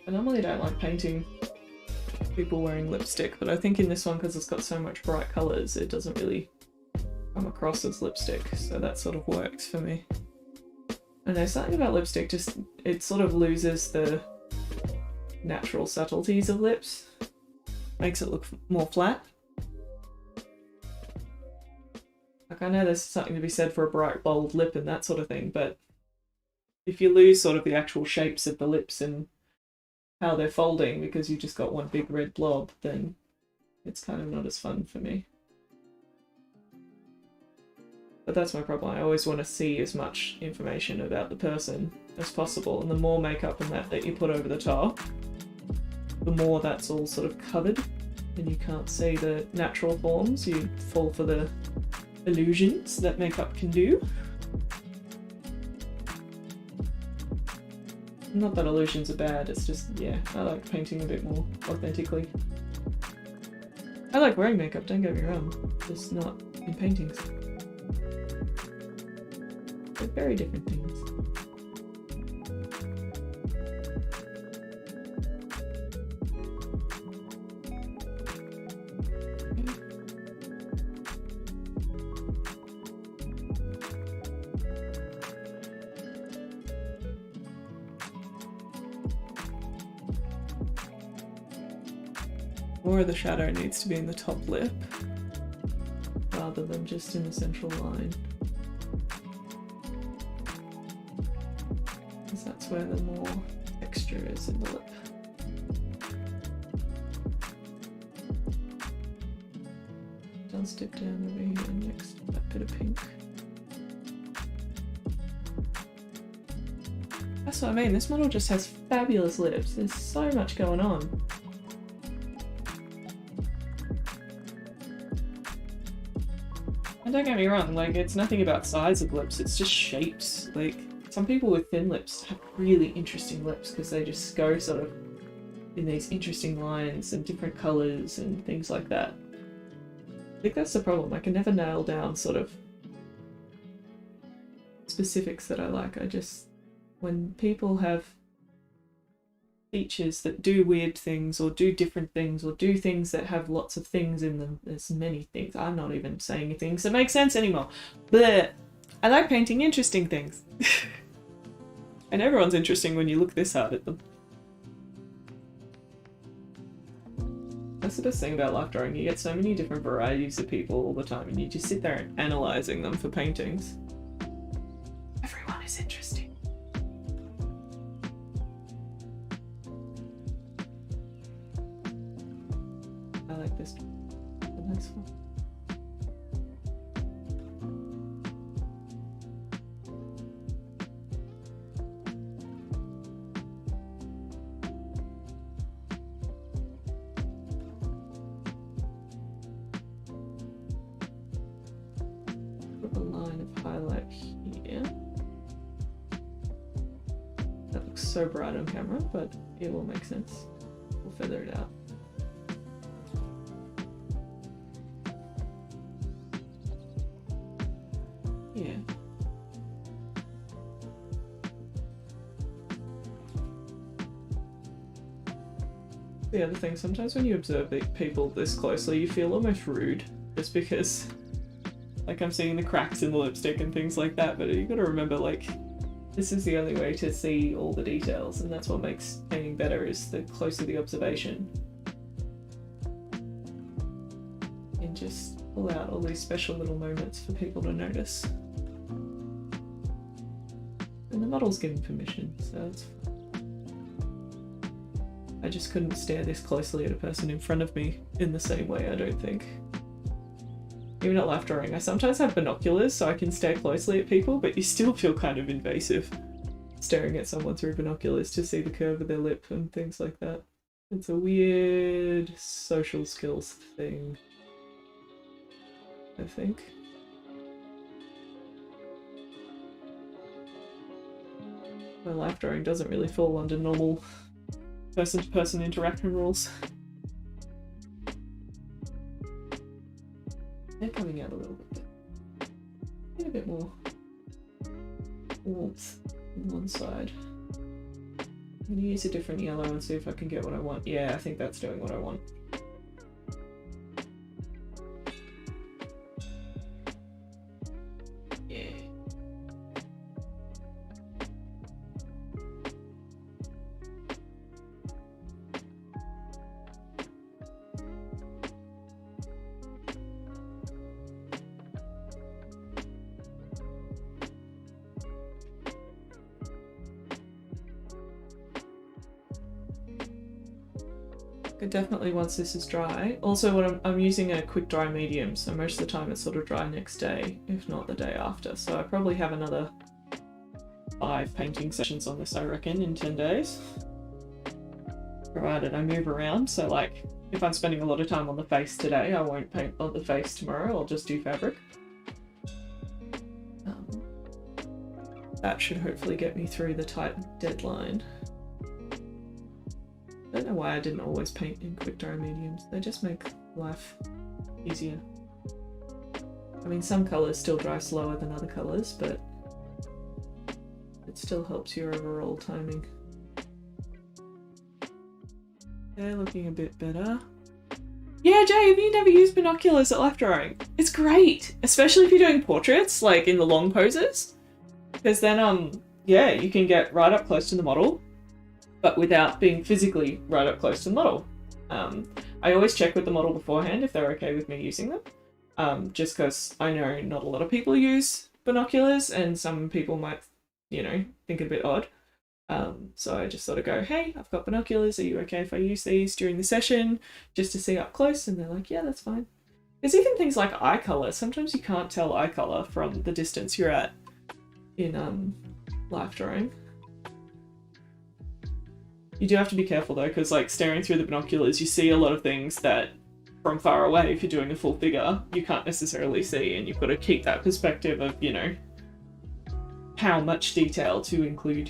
I normally don't like painting people wearing lipstick, but I think in this one, because it's got so much bright colours, it doesn't really come across as lipstick, so that sort of works for me. I know something about lipstick, just it sort of loses the natural subtleties of lips, makes it look more flat. Like, I know there's something to be said for a bright bold lip and that sort of thing, but if you lose sort of the actual shapes of the lips and how they're folding because you just got one big red blob, then it's kind of not as fun for me. But that's my problem. I always want to see as much information about the person as possible, and the more makeup and that you put over the top, the more that's all sort of covered and you can't see the natural forms. You fall for the illusions that makeup can do. Not that illusions are bad, it's just, yeah, I like painting a bit more authentically. I like wearing makeup, don't get me wrong, just not in paintings. They're very different things. More of the shadow needs to be in the top lip rather than just in the central line, because that's where the more texture is in the lip. Does dip down over here next to that bit of pink. That's what I mean, this model just has fabulous lips. There's so much going on. And don't get me wrong, like, it's nothing about size of lips, it's just shapes. Like, some people with thin lips have really interesting lips because they just go sort of in these interesting lines and different colours and things like that. I think that's the problem. I can never nail down sort of specifics that I like. I just, when people have features that do weird things or do different things or do things that have lots of things in them, there's many things. I'm not even saying things that make sense anymore. But I like painting interesting things. And everyone's interesting when you look this hard at them. That's the best thing about life drawing. You get so many different varieties of people all the time and you just sit there analysing them for paintings. Everyone is interesting. I like this one. The next one. looks so bright on camera, but it will make sense. We'll feather it out. Yeah. The other thing, sometimes when you observe people this closely, you feel almost rude, just because, like, I'm seeing the cracks in the lipstick and things like that, but you gotta remember, like, this is the only way to see all the details, and that's what makes painting better, is the closer the observation. And just pull out all these special little moments for people to notice. And the model's given permission, so it's fine. I just couldn't stare this closely at a person in front of me in the same way, I don't think. Even at life drawing, I sometimes have binoculars so I can stare closely at people, but you still feel kind of invasive staring at someone through binoculars to see the curve of their lip and things like that. It's a weird social skills thing, I think. My life drawing doesn't really fall under normal person-to-person interaction rules. They're coming out a little bit. Get a bit more warmth on one side. I'm gonna use a different yellow and see if I can get what I want. Yeah, I think that's doing what I want. Yeah. Definitely once this is dry. Also, what I'm using a quick dry medium, so most of the time it's sort of dry next day, if not the day after. So I probably have another 5 painting sessions on this, I reckon, in 10 days. Provided I move around, so like, if I'm spending a lot of time on the face today, I won't paint on the face tomorrow, I'll just do fabric. That should hopefully get me through the tight deadline. I don't know why I didn't always paint in quick dry mediums. They just make life easier. I mean, some colours still dry slower than other colours, but it still helps your overall timing. They're looking a bit better. Yeah, Jay, have you never used binoculars at life drawing? It's great, especially if you're doing portraits, like in the long poses. Because then, yeah, you can get right up close to the model, but without being physically right up close to the model. I always check with the model beforehand if they're okay with me using them, just because I know not a lot of people use binoculars and some people might, you know, think it a bit odd. So I just sort of go, hey, I've got binoculars, are you okay if I use these during the session just to see up close? And they're like, yeah, that's fine. There's even things like eye colour. Sometimes you can't tell eye colour from the distance you're at in life drawing. You do have to be careful though, because like staring through the binoculars, you see a lot of things that from far away, if you're doing a full figure, you can't necessarily see, and you've got to keep that perspective of, you know, how much detail to include.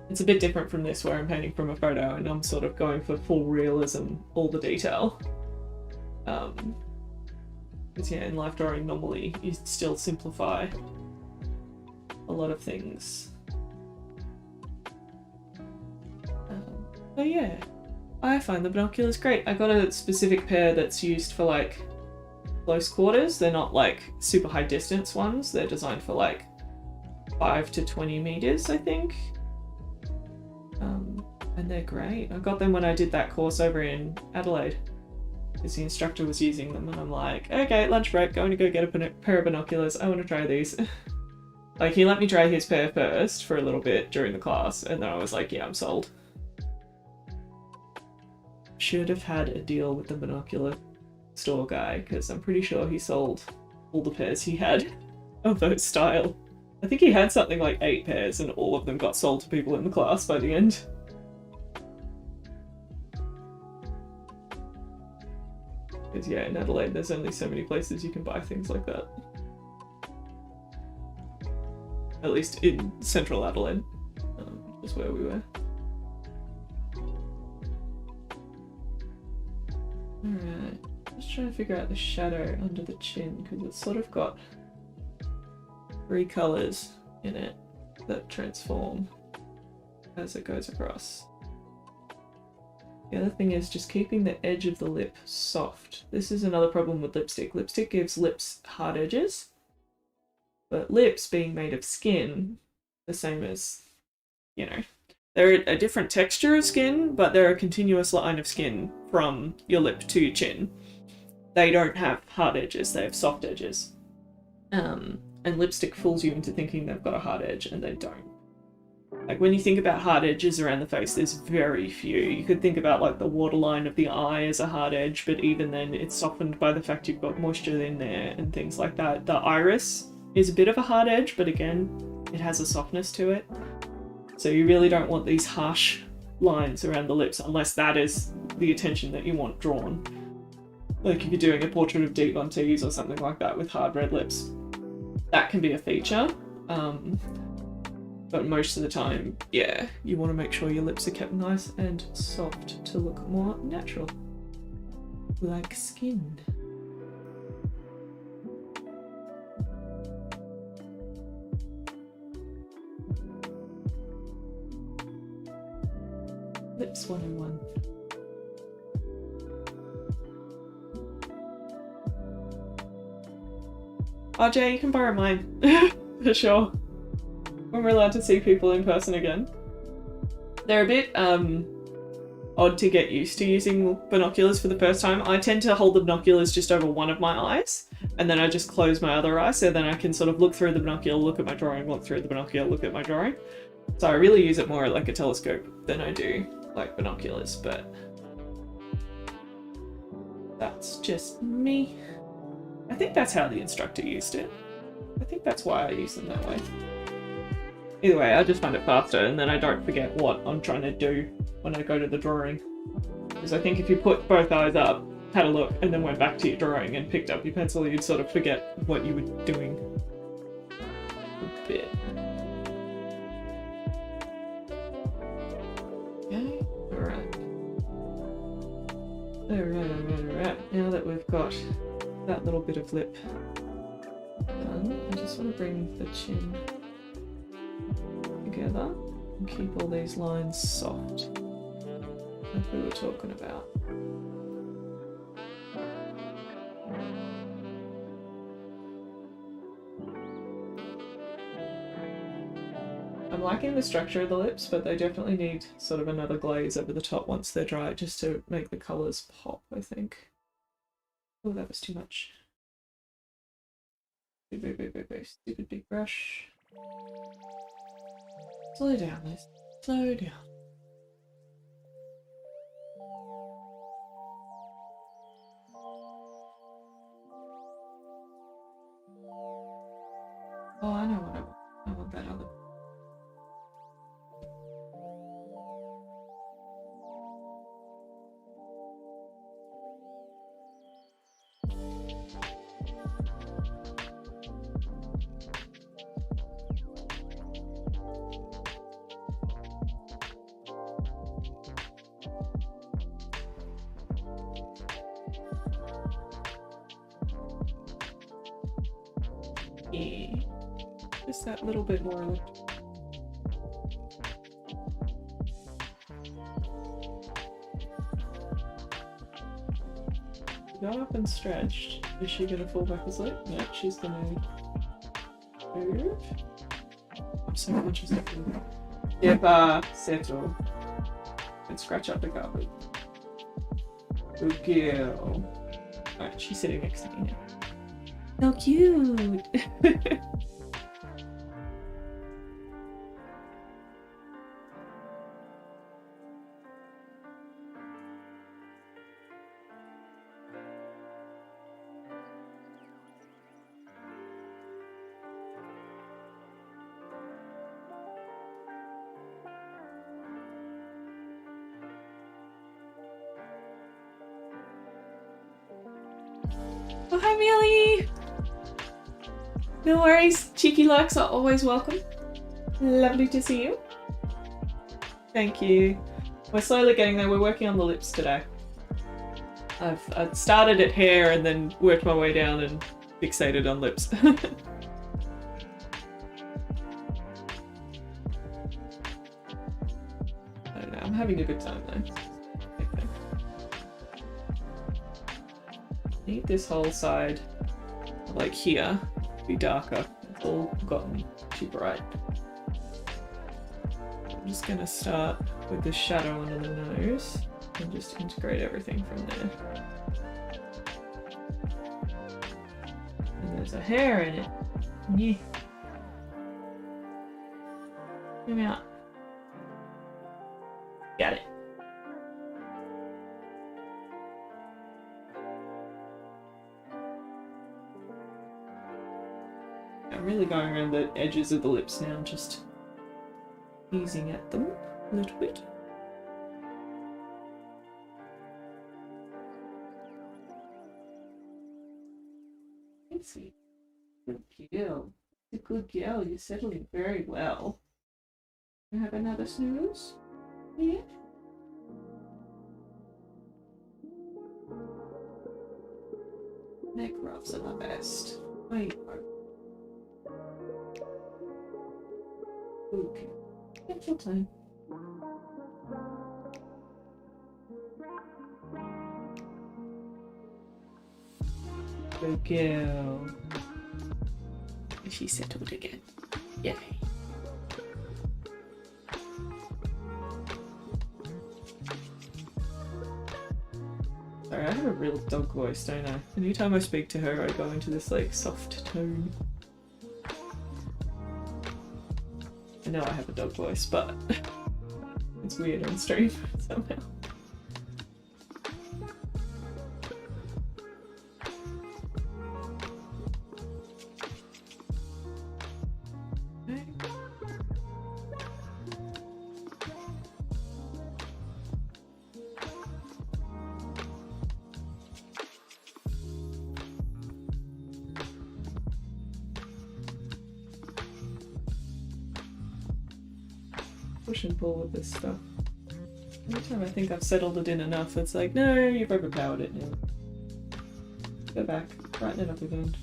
It's a bit different from this where I'm painting from a photo and I'm sort of going for full realism, all the detail. Because yeah, in life drawing normally you still simplify a lot of things. But yeah, I find the binoculars great. I got a specific pair that's used for like close quarters. They're not like super high distance ones. They're designed for like 5 to 20 meters, I think. And they're great. I got them when I did that course over in Adelaide, because the instructor was using them, and I'm like, okay, lunch break, going to go get a pair of binoculars. I want to try these. Like, he let me try his pair first for a little bit during the class, and then I was like, yeah, I'm sold. Should have had a deal with the binocular store guy, because I'm pretty sure he sold all the pairs he had of those style. I think he had something like 8 pairs and all of them got sold to people in the class by the end. Because yeah, in Adelaide there's only so many places you can buy things like that. At least in central Adelaide. Just where we were. Alright, just trying to figure out the shadow under the chin, because it's sort of got 3 colours in it that transform as it goes across. The other thing is just keeping the edge of the lip soft. This is another problem with lipstick. Lipstick gives lips hard edges, but lips being made of skin, the same as, you know, they're a different texture of skin, but they're a continuous line of skin from your lip to your chin. They don't have hard edges, they have soft edges. And lipstick fools you into thinking they've got a hard edge, and they don't. Like, when you think about hard edges around the face, there's very few. You could think about, like, the waterline of the eye as a hard edge, but even then it's softened by the fact you've got moisture in there and things like that. The iris is a bit of a hard edge, but again, it has a softness to it. So you really don't want these harsh lines around the lips unless that is the attention that you want drawn. Like if you're doing a portrait of Devontees or something like that with hard red lips. That can be a feature. But most of the time, yeah, you want to make sure your lips are kept nice and soft to look more natural. Like skin. Lips 101. RJ, you can borrow mine. For sure. When we're allowed to see people in person again. They're a bit odd to get used to using binoculars for the first time. I tend to hold the binoculars just over one of my eyes, and then I just close my other eye, so then I can sort of look through the binocular, look at my drawing, look through the binocular, look at my drawing. So I really use it more like a telescope than I do like binoculars, but that's just me. I think that's how the instructor used it. I think that's why I use them that way. Either way, I just find it faster, and then I don't forget what I'm trying to do when I go to the drawing. Because I think if you put both eyes up, had a look, and then went back to your drawing and picked up your pencil, you'd sort of forget what you were doing a bit. Okay, alright. Alright. Now that we've got that little bit of lip done, I just want to bring the chin together and keep all these lines soft, like we were talking about. I'm liking the structure of the lips, but they definitely need sort of another glaze over the top once they're dry, just to make the colours pop, I think. Oh, that was too much. Stupid big brush. Slow down, Liz. Slow down. Oh, I know what I want. I want that other. Yeah. Just that little bit more left. Got up and stretched. Is she gonna fall back asleep? No, she's gonna move. I'm so conscious of food. Settle. And scratch up the carpet. Good girl. Alright, she's sitting next to me now. So cute! Oh, hi, Millie! No worries, cheeky likes are always welcome. Lovely to see you. Thank you. We're slowly getting there. We're working on the lips today. I've started at hair and then worked my way down and fixated on lips. I don't know, I'm having a good time though. Okay. I need this whole side, like here, to be darker. It's all gotten too bright. I'm just gonna start with the shadow under the nose and just integrate everything from there. And there's a hair in it. Yeah. Zoom out. Got it. I'm really going around the edges of the lips now, just easing at them a little bit. Fancy. Good girl. A good girl. You're settling very well. You have another snooze? Yeah. Neck rubs are the best. Wait. Okay. Gentle time. Good girl. And she settled again. Yay. Sorry, I have a real dog voice, don't I? Anytime I speak to her, I go into this like soft tone. I know I have a dog voice, but it's weird on stream somehow. Push and pull with this stuff. Every time I think I've settled it in enough, it's like, no, you've overpowered it now. Go back, brighten it up again.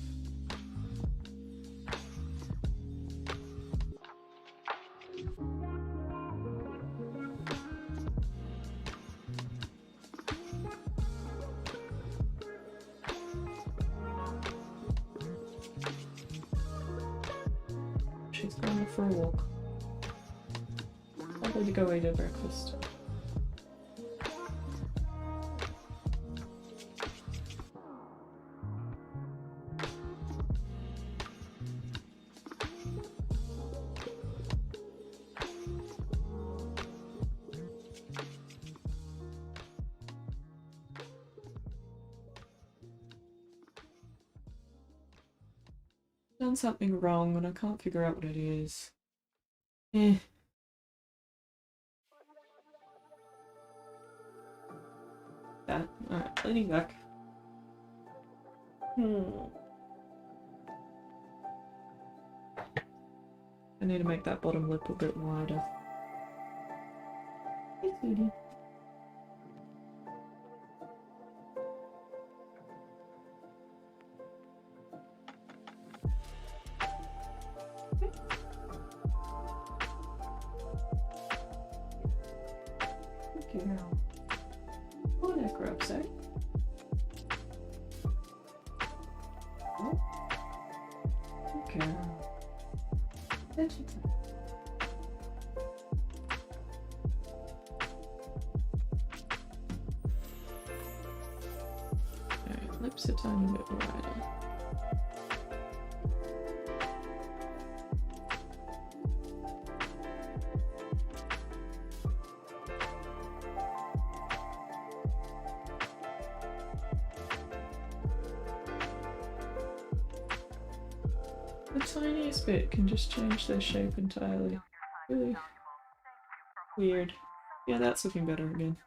She's going for a walk. Probably to go eat her breakfast. Done something wrong and I can't figure out what it is. Eh. That. Alright, leaning back. I need to make that bottom lip a bit wider. Hey, sweetie. Okay, now. Oh, neck rubs, eh? Oh. Okay. That's it. Alright, lips a tiny bit wider. The tiniest bit can just change their shape entirely. Really weird. Yeah, that's looking better again.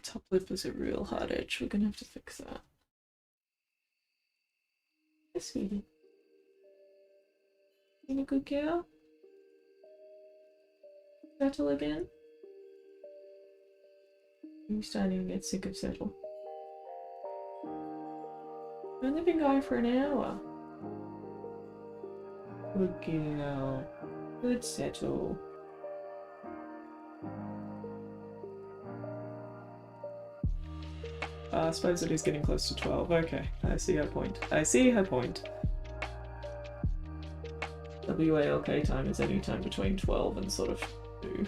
top lip is a real hard edge. We're gonna have to fix that. Yes, sweetie. Being a good girl? Settle again? I'm starting to get sick of settle. I've only been going for an hour. Good girl. Good settle. I suppose it is getting close to 12. Okay, I see her point. I see her point. WALK time is any time between 12 and sort of 2.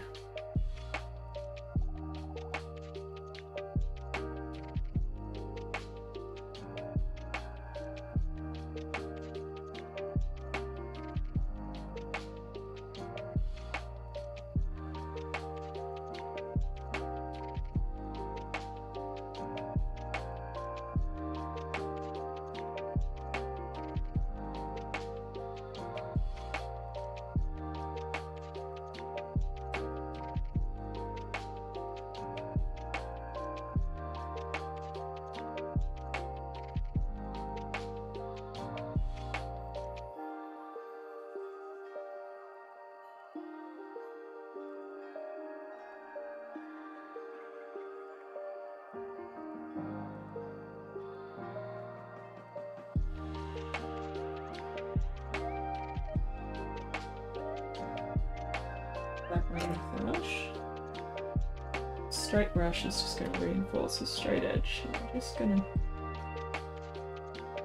Straight brush is just going to reinforce a straight edge. I'm just going to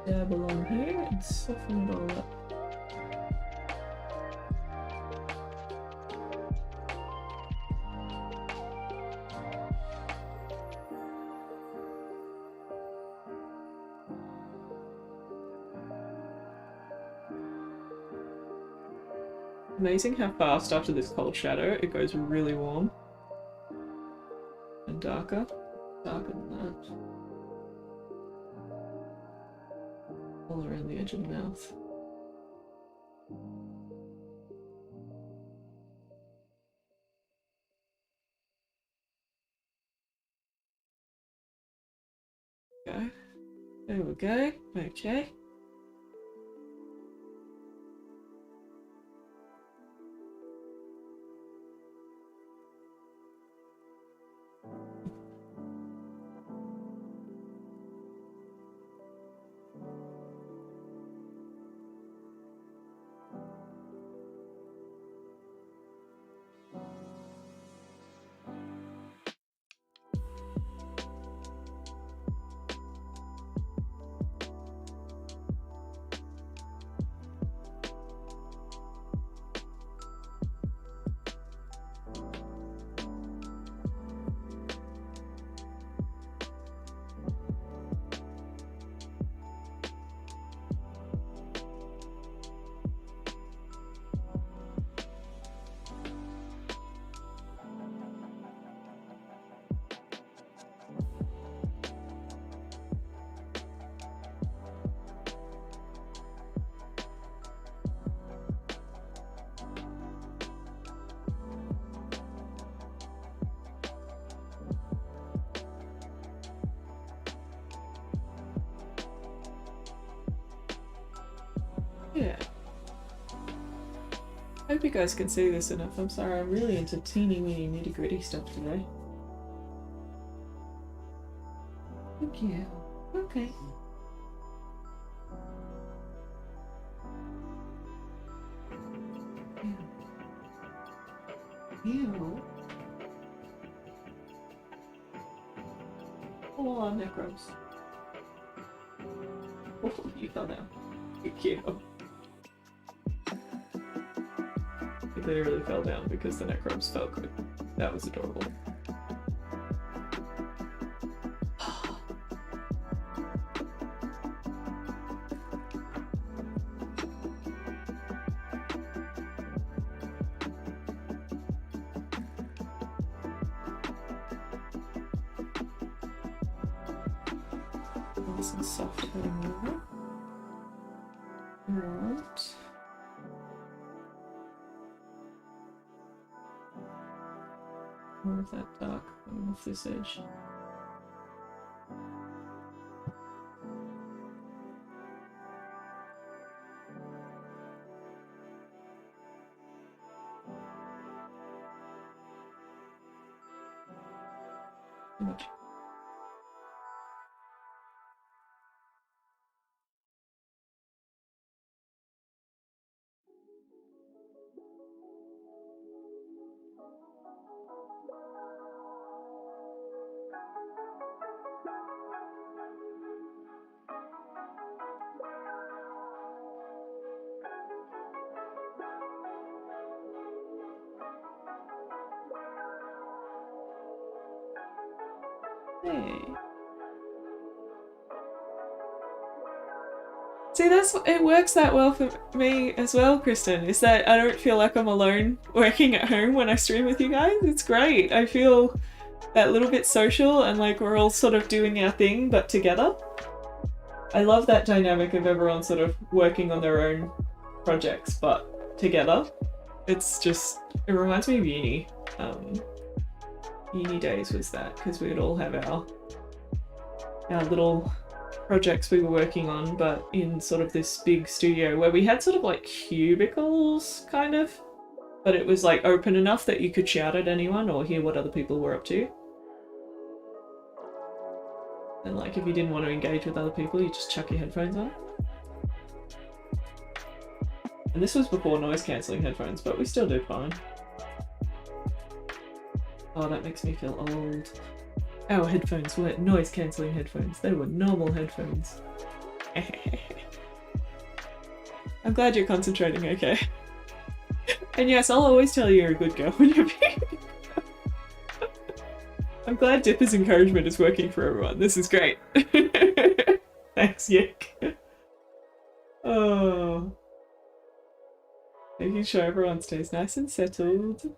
dab along here and soften it all up. Amazing how fast after this cold shadow it goes really warm. And darker than that. All around the edge of the mouth. Go. There we go. Okay. Yeah. Hope you guys can see this enough. I'm sorry, I'm really into teeny weeny nitty gritty stuff today. Thank you. Okay. Ew. Oh, on necros. Oh, you fell down. Thank you. It literally fell down because the necrobes felt good. That was adorable. Nice and soft heading over. Right. More of that dark off this edge. much. Hey. See, it works that well for me as well, Kristen, is that I don't feel like I'm alone working at home when I stream with you guys. It's great. I feel that little bit social and like we're all sort of doing our thing, but together. I love that dynamic of everyone sort of working on their own projects, but together. It's just, it reminds me of uni. Uni days was that, because we'd all have our little projects we were working on, but in sort of this big studio where we had sort of like cubicles, kind of, but it was like open enough that you could shout at anyone or hear what other people were up to. And like if you didn't want to engage with other people, you just chuck your headphones on. And this was before noise cancelling headphones, but we still did fine. Oh, that makes me feel old. Our headphones weren't noise cancelling headphones, they were normal headphones. I'm glad you're concentrating okay. And yes, I'll always tell you you're a good girl when you're being I'm glad Dipper's encouragement is working for everyone. This is great. Thanks, Yick. Oh. Making sure everyone stays nice and settled.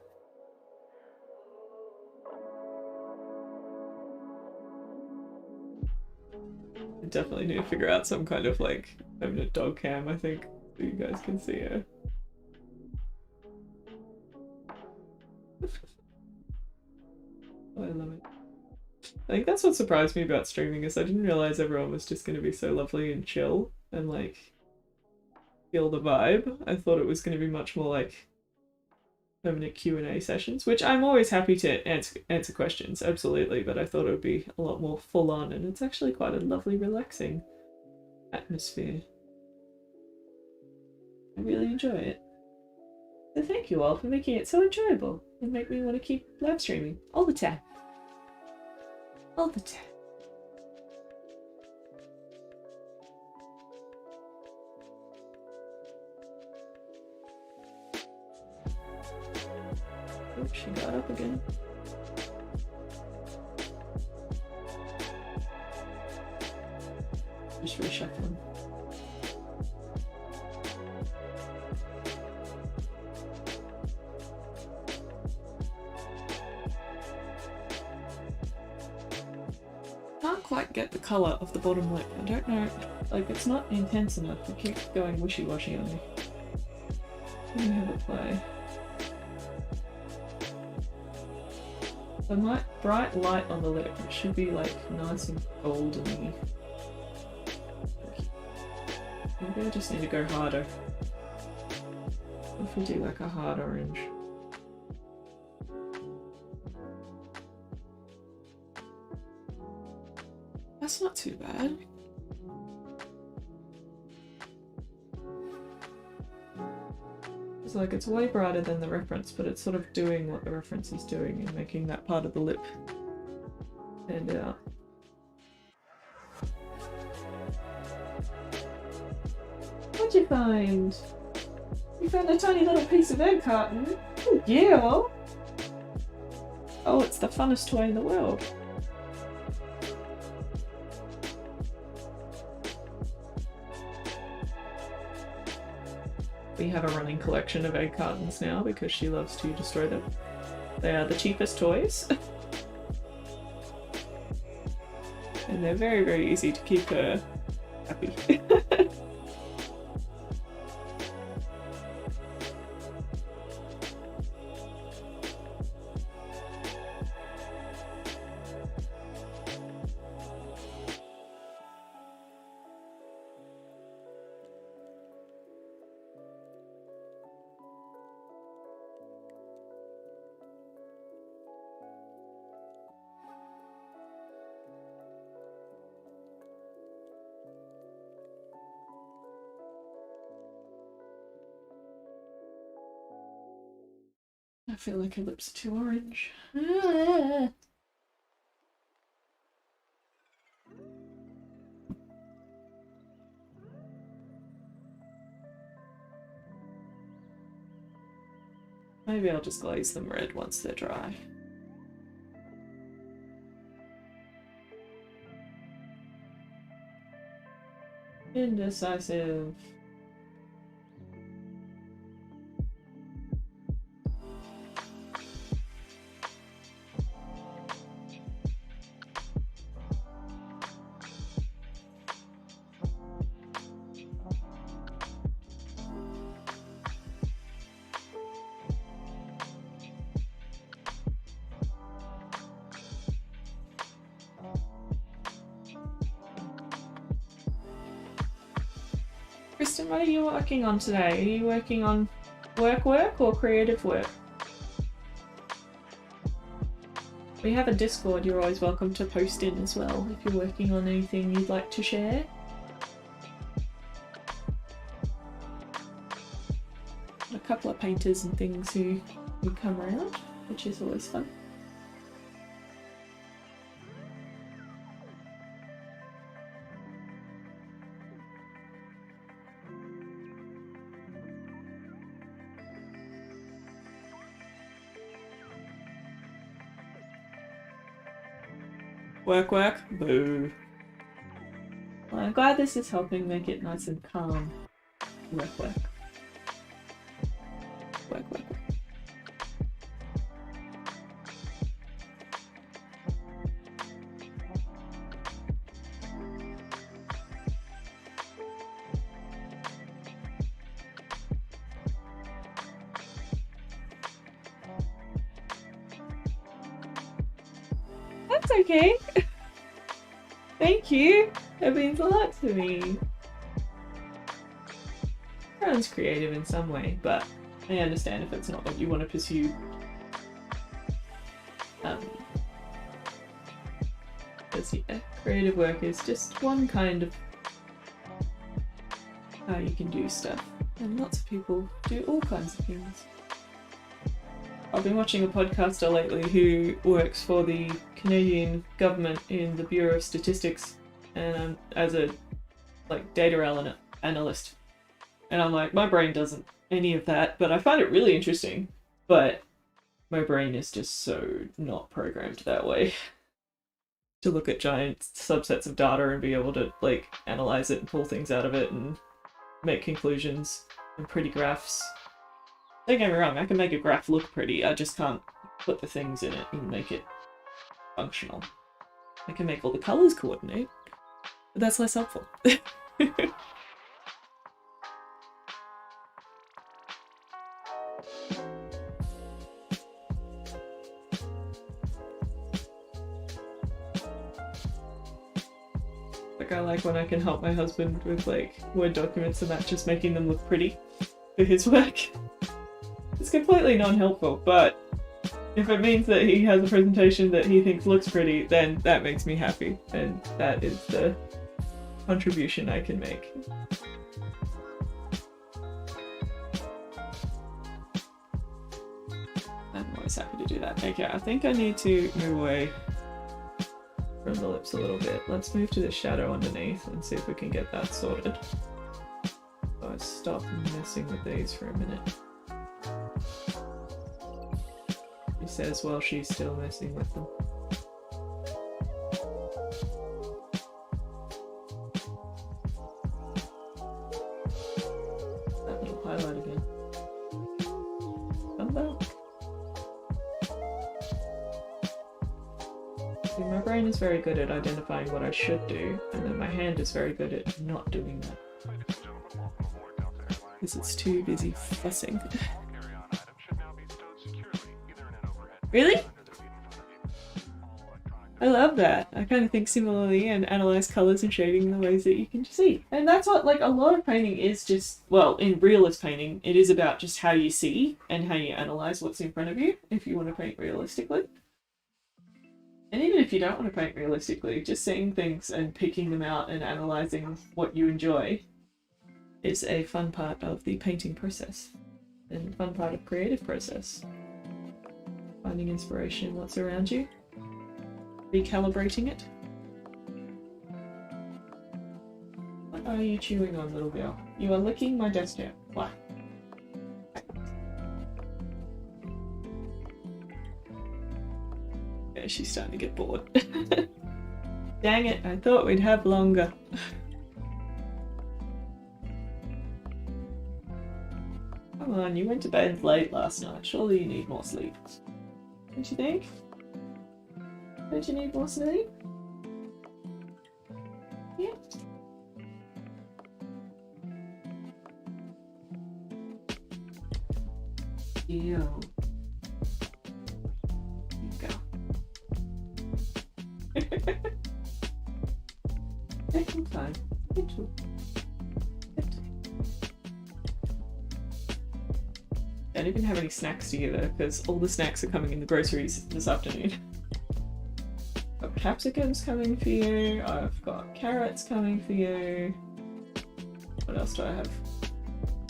I definitely need to figure out some kind of like permanent dog cam, I think, so you guys can see her. Oh, I love it. I think that's what surprised me about streaming is I didn't realize everyone was just going to be so lovely and chill and like feel the vibe. I thought it was going to be much more like permanent Q&A sessions, which I'm always happy to answer questions, absolutely, but I thought it would be a lot more full on, and it's actually quite a lovely, relaxing atmosphere. I really enjoy it. So thank you all for making it so enjoyable and make me want to keep live streaming all the time. All the time. Oh, she got up again. Just reshuffling. Can't quite get the colour of the bottom lip. I don't know, like it's not intense enough. It keeps going wishy-washy on me. Let me have a play. The bright light on the lip, it should be like nice and golden-y. Maybe I just need to go harder. If we do like a hard orange. That's not too bad. It's like it's way brighter than the reference, but it's sort of doing what the reference is doing and making that part of the lip stand out. What'd you find? You found a tiny little piece of egg carton? Oh, yeah! Oh, it's the funnest toy in the world. We have a running collection of egg cartons now because she loves to destroy them. They are the cheapest toys. And they're very, very easy to keep her happy. I feel like her lips are too orange. Maybe I'll just glaze them red once they're dry. Indecisive. Kristen, what are you working on today? Are you working on work or creative work? We have a Discord, you're always welcome to post in as well if you're working on anything you'd like to share. A couple of painters and things who come around, which is always fun. Work, boo. Well, I'm glad this is helping make it nice and calm. Work. That's okay. Thank you. That means a lot to me. Everyone's creative in some way, but I understand if it's not what you want to pursue. Because yeah, creative work is just one kind of how you can do stuff, and lots of people do all kinds of things. I've been watching a podcaster lately who works for the Canadian government in the Bureau of Statistics, and as a data analyst. And I'm like, my brain doesn't any of that, but I find it really interesting. But my brain is just so not programmed that way. To look at giant subsets of data and be able to analyze it and pull things out of it and make conclusions and pretty graphs. Don't get me wrong, I can make a graph look pretty, I just can't put the things in it and make it functional. I can make all the colours coordinate, but that's less helpful. I like when I can help my husband with Word documents and that, just making them look pretty for his work. It's completely non-helpful, but if it means that he has a presentation that he thinks looks pretty, then that makes me happy, and that is the contribution I can make. I'm always happy to do that. Okay, I think I need to move away from the lips a little bit. Let's move to the shadow underneath and see if we can get that sorted. So I stop messing with these for a minute. She says while she's still messing with them. That little highlight again. Come back. See, my brain is very good at identifying what I should do, and then my hand is very good at not doing that. Because it's too busy fussing. Really? I love that. I kind of think similarly and analyze colours and shading in the ways that you can see. And that's what, a lot of painting is just, well, in realist painting, it is about just how you see and how you analyse what's in front of you if you want to paint realistically. And even if you don't want to paint realistically, just seeing things and picking them out and analysing what you enjoy is a fun part of the painting process and fun part of creative process. Finding inspiration in what's around you. Recalibrating it. What are you chewing on, little girl? You are licking my desk chair. Why? Yeah, she's starting to get bored. Dang it, I thought we'd have longer. Come on, you went to bed late last night. Surely you need more sleep. Don't you think? Don't you need more sleep? Yeah. Yo. Go. Taking time. Little. Don't even have any snacks together because all the snacks are coming in the groceries this afternoon. I've got capsicums coming for you. I've got carrots coming for you. What else do I have?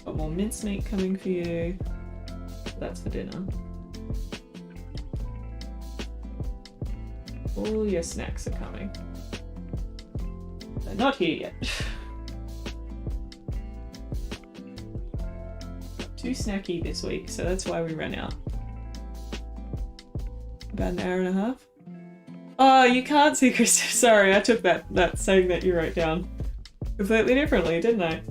Got more mincemeat coming for you. That's for dinner. All your snacks are coming. They're not here yet. Too snacky this week, so that's why we ran out. About an hour and a half. Oh, you can't see Krista. Sorry, I took that saying that you wrote down completely differently, didn't I?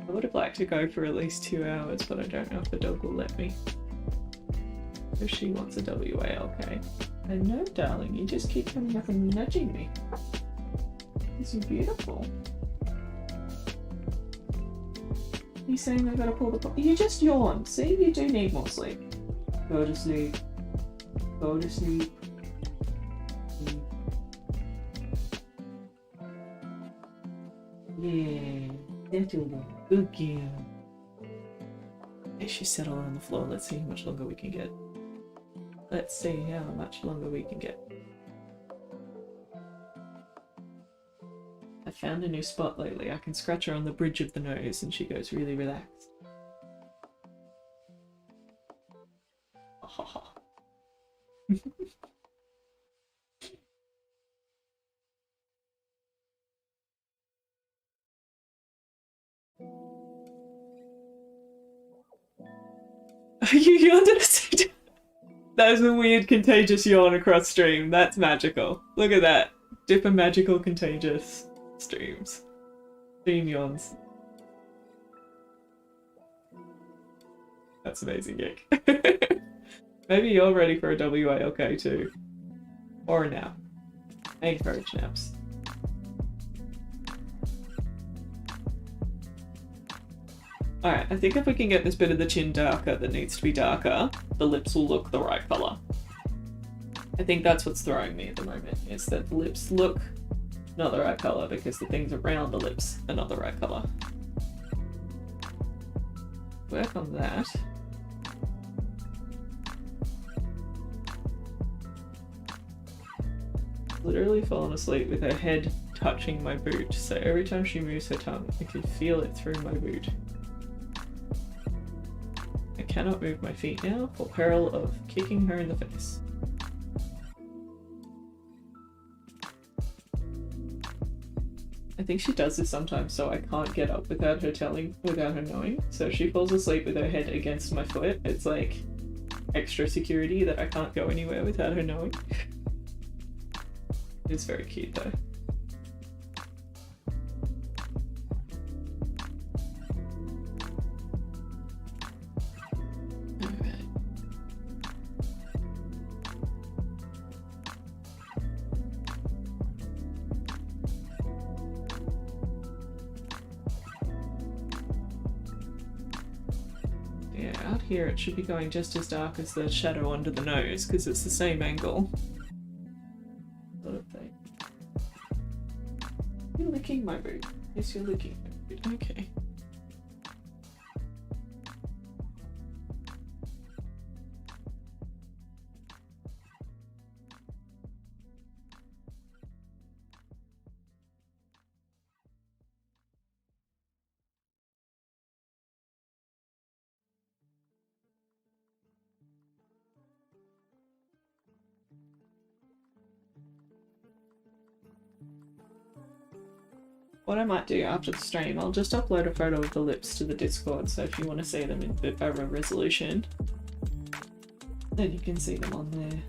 I would have liked to go for at least 2 hours, but I don't know if the dog will let me. If she wants a WALK. I know, darling, you just keep coming up and nudging me. This is beautiful. You saying I gotta pull the... You just yawned. See, you do need more sleep. Go to sleep. Go to sleep. Yeah, little good girl. They should settle on the floor. Let's see how much longer we can get. Let's see how much longer we can get. I found a new spot lately. I can scratch her on the bridge of the nose and she goes really relaxed. Oh. You yawned. That is a weird contagious yawn across stream. That's magical. Look at that. Dipper magical contagious streams. Stream yawns. That's amazing, Yik. Maybe you're ready for a WALK too. Or a nap. I encourage naps. Alright, I think if we can get this bit of the chin darker that needs to be darker, the lips will look the right colour. I think that's what's throwing me at the moment, is that the lips look not the right colour because the things around the lips are not the right colour. Work on that. Literally fallen asleep with her head touching my boot, so every time she moves her tongue, I can feel it through my boot. I cannot move my feet now for peril of kicking her in the face. I think she does this sometimes so I can't get up without her knowing. So if she falls asleep with her head against my foot, it's like extra security that I can't go anywhere without her knowing. It's very cute though. Here it should be going just as dark as the shadow under the nose because it's the same angle. Sort of thing. You're licking my boot. Yes, you're licking my boot. Okay. what I might do after the stream, I'll just upload a photo of the lips to the Discord, so if you want to see them in a bit better resolution, then you can see them on there.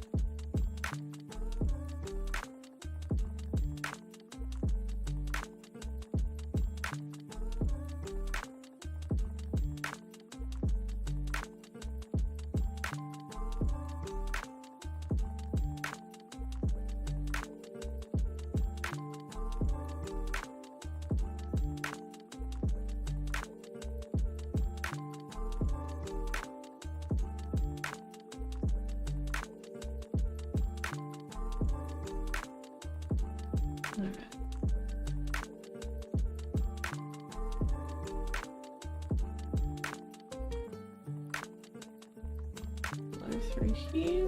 Through here.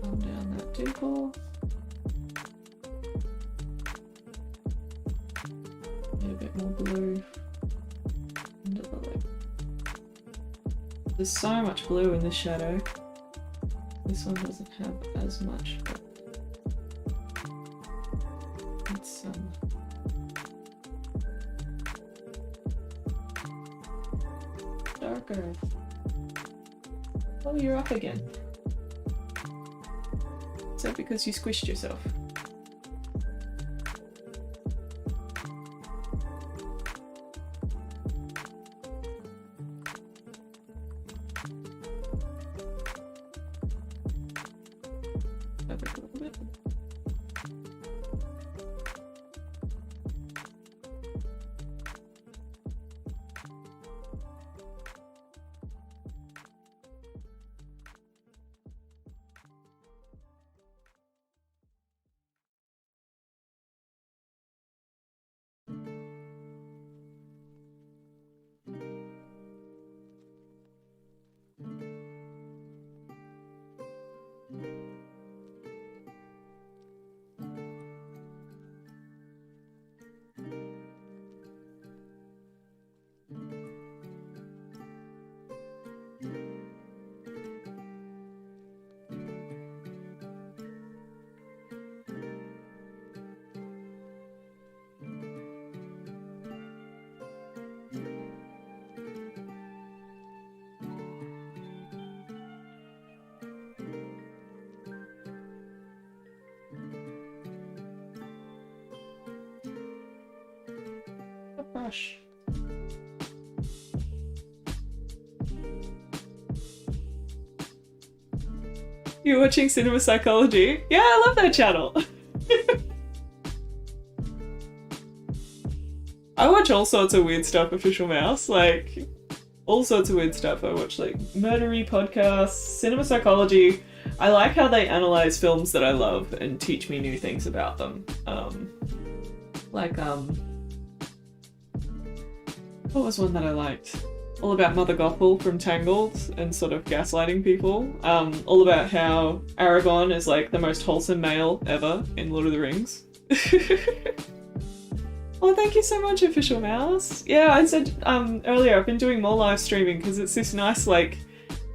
Come down that dimple. A bit more blue under the lip. There's so much blue in this shadow. This one doesn't have as much, but it's darker. Oh, you're up again. Is that because you squished yourself? Brush. You're watching Cinema Psychology? Yeah, I love that channel. I watch all sorts of weird stuff, Official Mouse, like all sorts of weird stuff. I watch like murdery podcasts, Cinema Psychology. I like how they analyze films that I love and teach me new things about them. What was one that I liked? All about Mother Gothel from Tangled and sort of gaslighting people. All about how Aragorn is like the most wholesome male ever in Lord of the Rings. Oh, thank you so much, Official Mouse. Yeah, I said earlier, I've been doing more live streaming because it's this nice like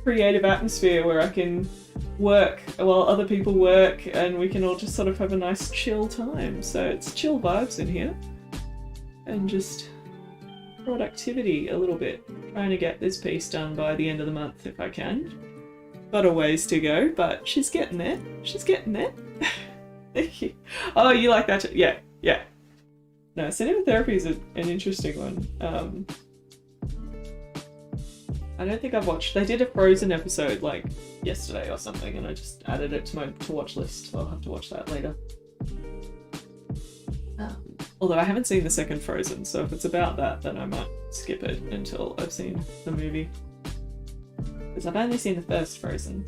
creative atmosphere where I can work while other people work and we can all just sort of have a nice chill time. So it's chill vibes in here. And just productivity a little bit. Trying to get this piece done by the end of the month if I can. Got a ways to go, but she's getting there. She's getting there. Thank you. Oh, you like that? Yeah, yeah. No, cinematherapy is an interesting one. I don't think I've watched... They did a Frozen episode like yesterday or something and I just added it to my to-watch list, so I'll have to watch that later. Although I haven't seen the second Frozen, so if it's about that, then I might skip it until I've seen the movie. Because I've only seen the first Frozen.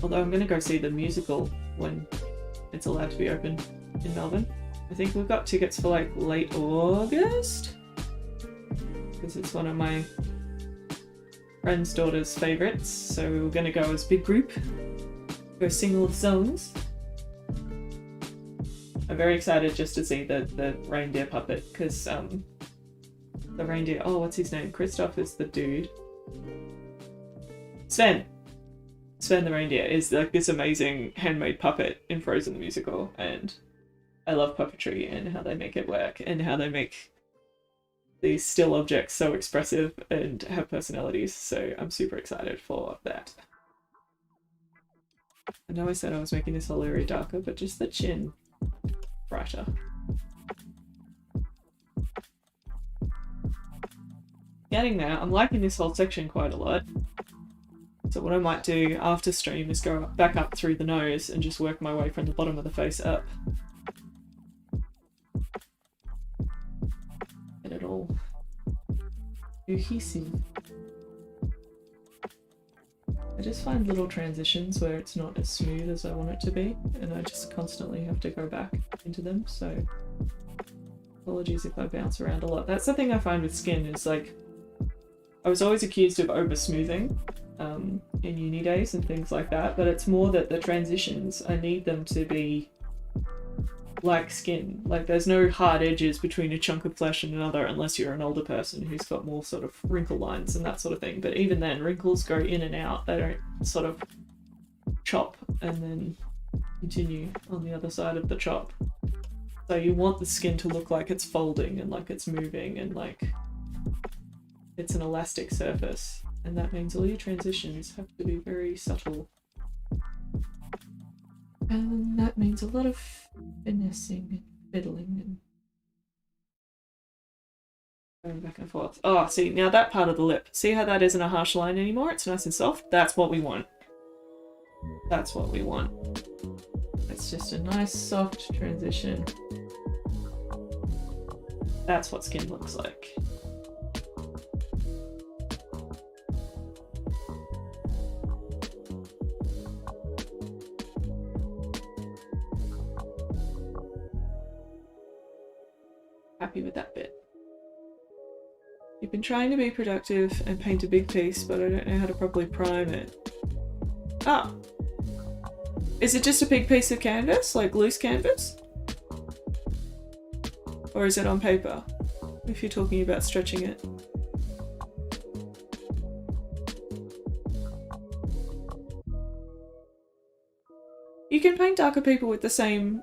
Although I'm going to go see the musical when it's allowed to be open in Melbourne. I think we've got tickets for like late August? Because it's one of my friend's daughter's favourites, so we were going to go as a big group. Go sing all the songs. I'm very excited just to see the reindeer puppet, because the reindeer... Oh, what's his name? Kristoff is the dude. Sven! Sven the Reindeer is like this amazing handmade puppet in Frozen the musical, and I love puppetry and how they make it work and how they make these still objects so expressive and have personalities, so I'm super excited for that. I know I said I was making this whole area darker, but just the chin brighter. Getting there. I'm liking this whole section quite a lot. So what I might do after stream is go back up through the nose and just work my way from the bottom of the face up. Get it all cohesive. I just find little transitions where it's not as smooth as I want it to be, and I just constantly have to go back into them, so apologies if I bounce around a lot. That's the thing I find with skin is like, I was always accused of over smoothing in uni days and things like that, but it's more that the transitions, I need them to be like skin. Like there's no hard edges between a chunk of flesh and another unless you're an older person who's got more sort of wrinkle lines and that sort of thing. But even then, wrinkles go in and out. They don't sort of chop and then continue on the other side of the chop. So you want the skin to look like it's folding and like it's moving and like it's an elastic surface. And that means all your transitions have to be very subtle. And that means a lot of finessing and fiddling and going back and forth. Oh, see, now that part of the lip. See how that isn't a harsh line anymore? It's nice and soft. That's what we want. That's what we want. It's just a nice soft transition. That's what skin looks like. Happy with that bit. You've been trying to be productive and paint a big piece, but I don't know how to properly prime it. Ah! Is it just a big piece of canvas? Like loose canvas? Or is it on paper? If you're talking about stretching it. You can paint darker people with the same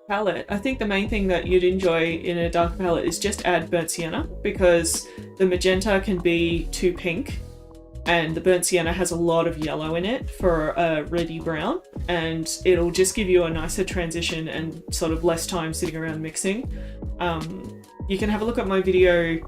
palette. I think the main thing that you'd enjoy in a darker palette is just add burnt sienna, because the magenta can be too pink and the burnt sienna has a lot of yellow in it for a reddy brown, and it'll just give you a nicer transition and sort of less time sitting around mixing. You can have a look at my video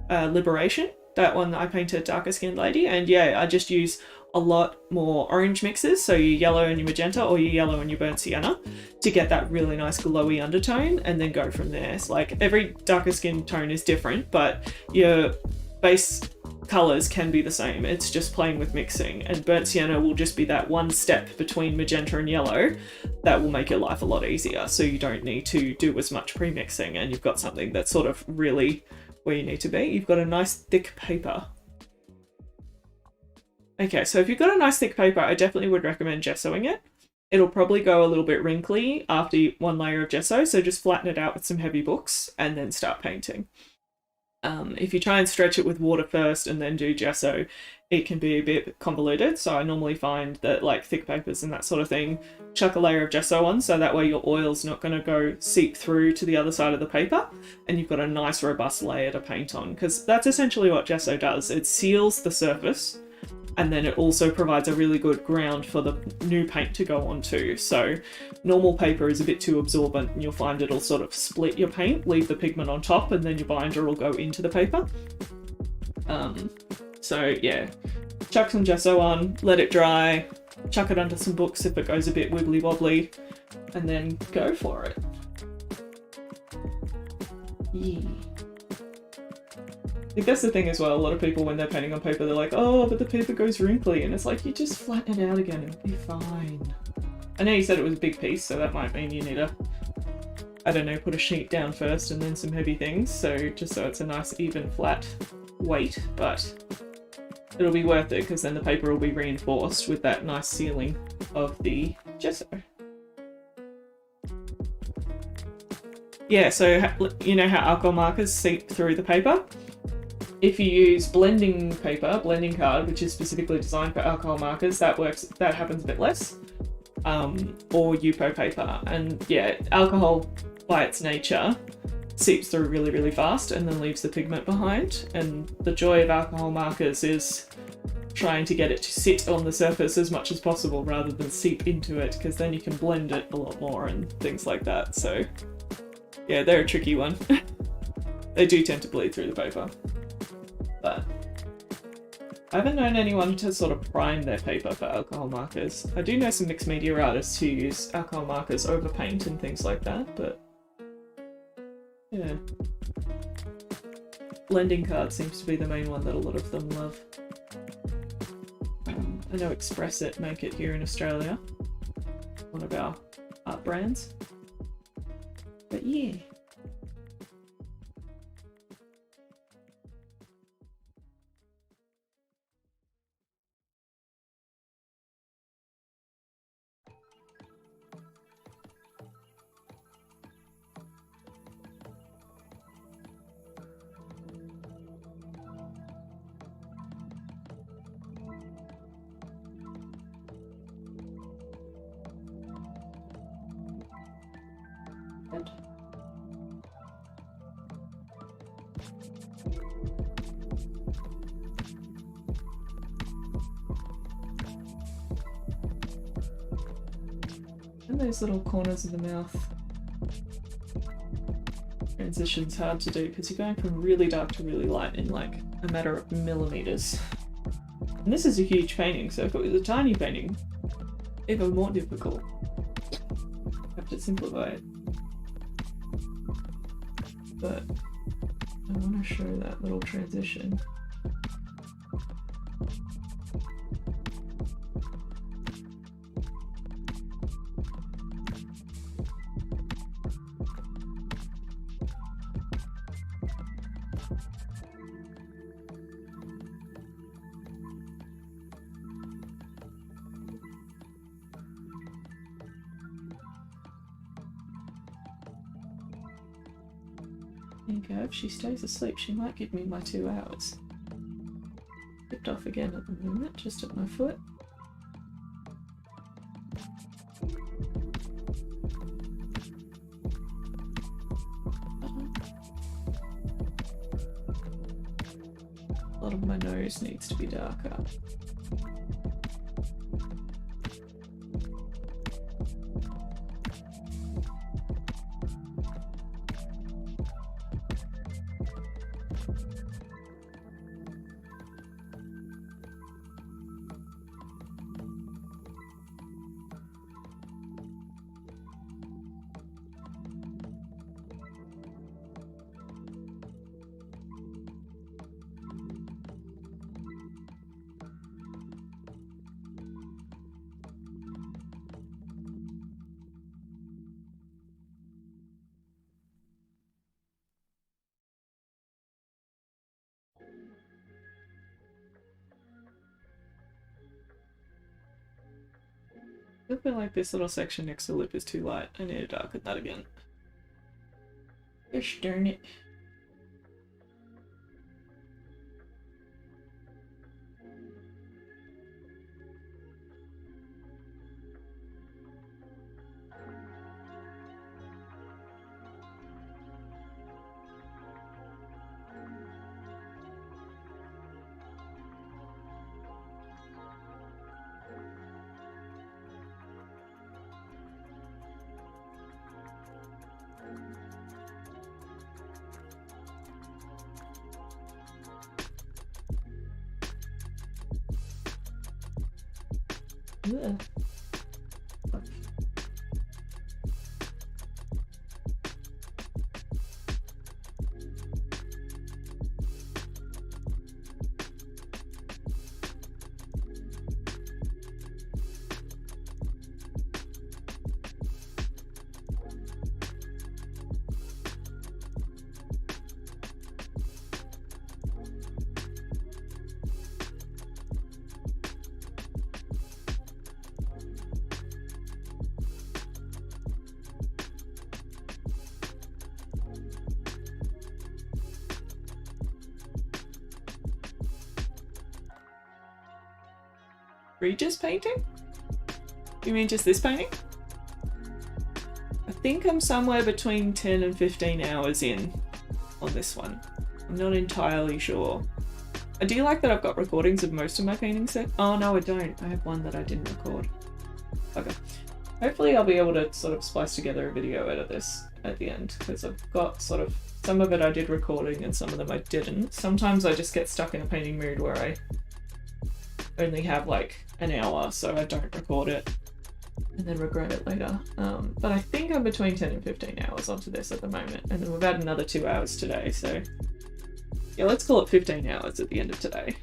Liberation, that one that I painted darker skinned lady, and yeah, I just use a lot more orange mixes, so your yellow and your magenta or your yellow and your burnt sienna, to get that really nice glowy undertone, and then go from there. So like every darker skin tone is different, but your base colours can be the same. It's just playing with mixing, and burnt sienna will just be that one step between magenta and yellow that will make your life a lot easier, so you don't need to do as much pre-mixing and you've got something that's sort of really where you need to be. You've got a nice thick paper. Okay, so if you've got a nice thick paper, I definitely would recommend gessoing it. It'll probably go a little bit wrinkly after one layer of gesso, so just flatten it out with some heavy books and then start painting. If you try and stretch it with water first and then do gesso, it can be a bit convoluted, so I normally find that like thick papers and that sort of thing, chuck a layer of gesso on, so that way your oil's not going to go seep through to the other side of the paper and you've got a nice robust layer to paint on, because that's essentially what gesso does. It seals the surface and then it also provides a really good ground for the new paint to go onto. So normal paper is a bit too absorbent and you'll find it'll sort of split your paint, leave the pigment on top, and then your binder will go into the paper. So yeah, chuck some gesso on, let it dry, chuck it under some books if it goes a bit wibbly wobbly, and then go for it. Yeah. I think that's the thing as well. A lot of people, when they're painting on paper, they're like, oh, but the paper goes wrinkly. And it's like, you just flatten it out again and it'll be fine. I know you said it was a big piece, so that might mean you need to, I don't know, put a sheet down first and then some heavy things. So just so it's a nice, even, flat weight. But it'll be worth it because then the paper will be reinforced with that nice sealing of the gesso. Yeah, so you know how alcohol markers seep through the paper? if you use blending paper, blending card, which is specifically designed for alcohol markers, that happens a bit less. Or Yupo paper. And yeah, alcohol by its nature seeps through really, really fast and then leaves the pigment behind. And the joy of alcohol markers is trying to get it to sit on the surface as much as possible rather than seep into it, because then you can blend it a lot more and things like that. So yeah, they're a tricky one. They do tend to bleed through the paper. But I haven't known anyone to sort of prime their paper for alcohol markers. I do know some mixed media artists who use alcohol markers over paint and things like that, but yeah. Blending card seems to be the main one that a lot of them love. I know Express It make it here in Australia, one of our art brands. But yeah. And those little corners of the mouth. Transition's hard to do because you're going from really dark to really light in like a matter of millimeters. And this is a huge painting, so if it was a tiny painting, even more difficult. I have to simplify it. But I want to show that little transition. There you go, if she stays asleep, she might give me my 2 hours. Tipped off again at the moment, just at my foot. A lot of my nose needs to be darker. I feel like this little section next to the lip is too light. I need to darken that again. Gosh darn it. Ugh. Regis painting? You mean just this painting? I think I'm somewhere between 10 and 15 hours in on this one. I'm not entirely sure. I do like that I've got recordings of most of my paintings set. Oh no, I don't. I have one that I didn't record. Okay. Hopefully I'll be able to sort of splice together a video out of this at the end, because I've got sort of, some of it I did recording and some of them I didn't. Sometimes I just get stuck in a painting mood where I only have like an hour, so I don't record it and then regret it later. But I think I'm between 10 and 15 hours onto this at the moment, and then we've had another 2 hours today, so yeah, let's call it 15 hours at the end of today.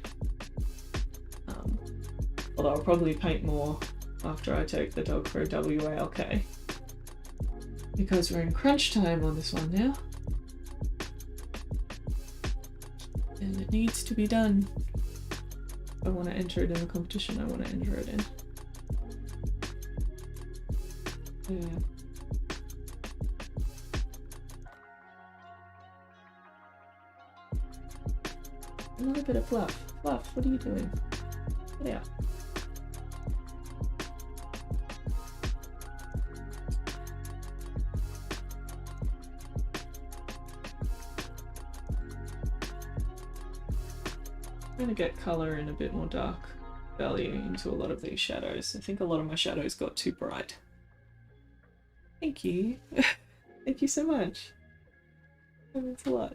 Although I'll probably paint more after I take the dog for a WALK, because we're in crunch time on this one now, and it needs to be done. If I want to enter it in the competition, I want to enter it in. Yeah. Another bit of fluff. Fluff, what are you doing? Get out. I'm going to get colour and a bit more dark value into a lot of these shadows. I think a lot of my shadows got too bright. Thank you. Thank you so much. That means a lot.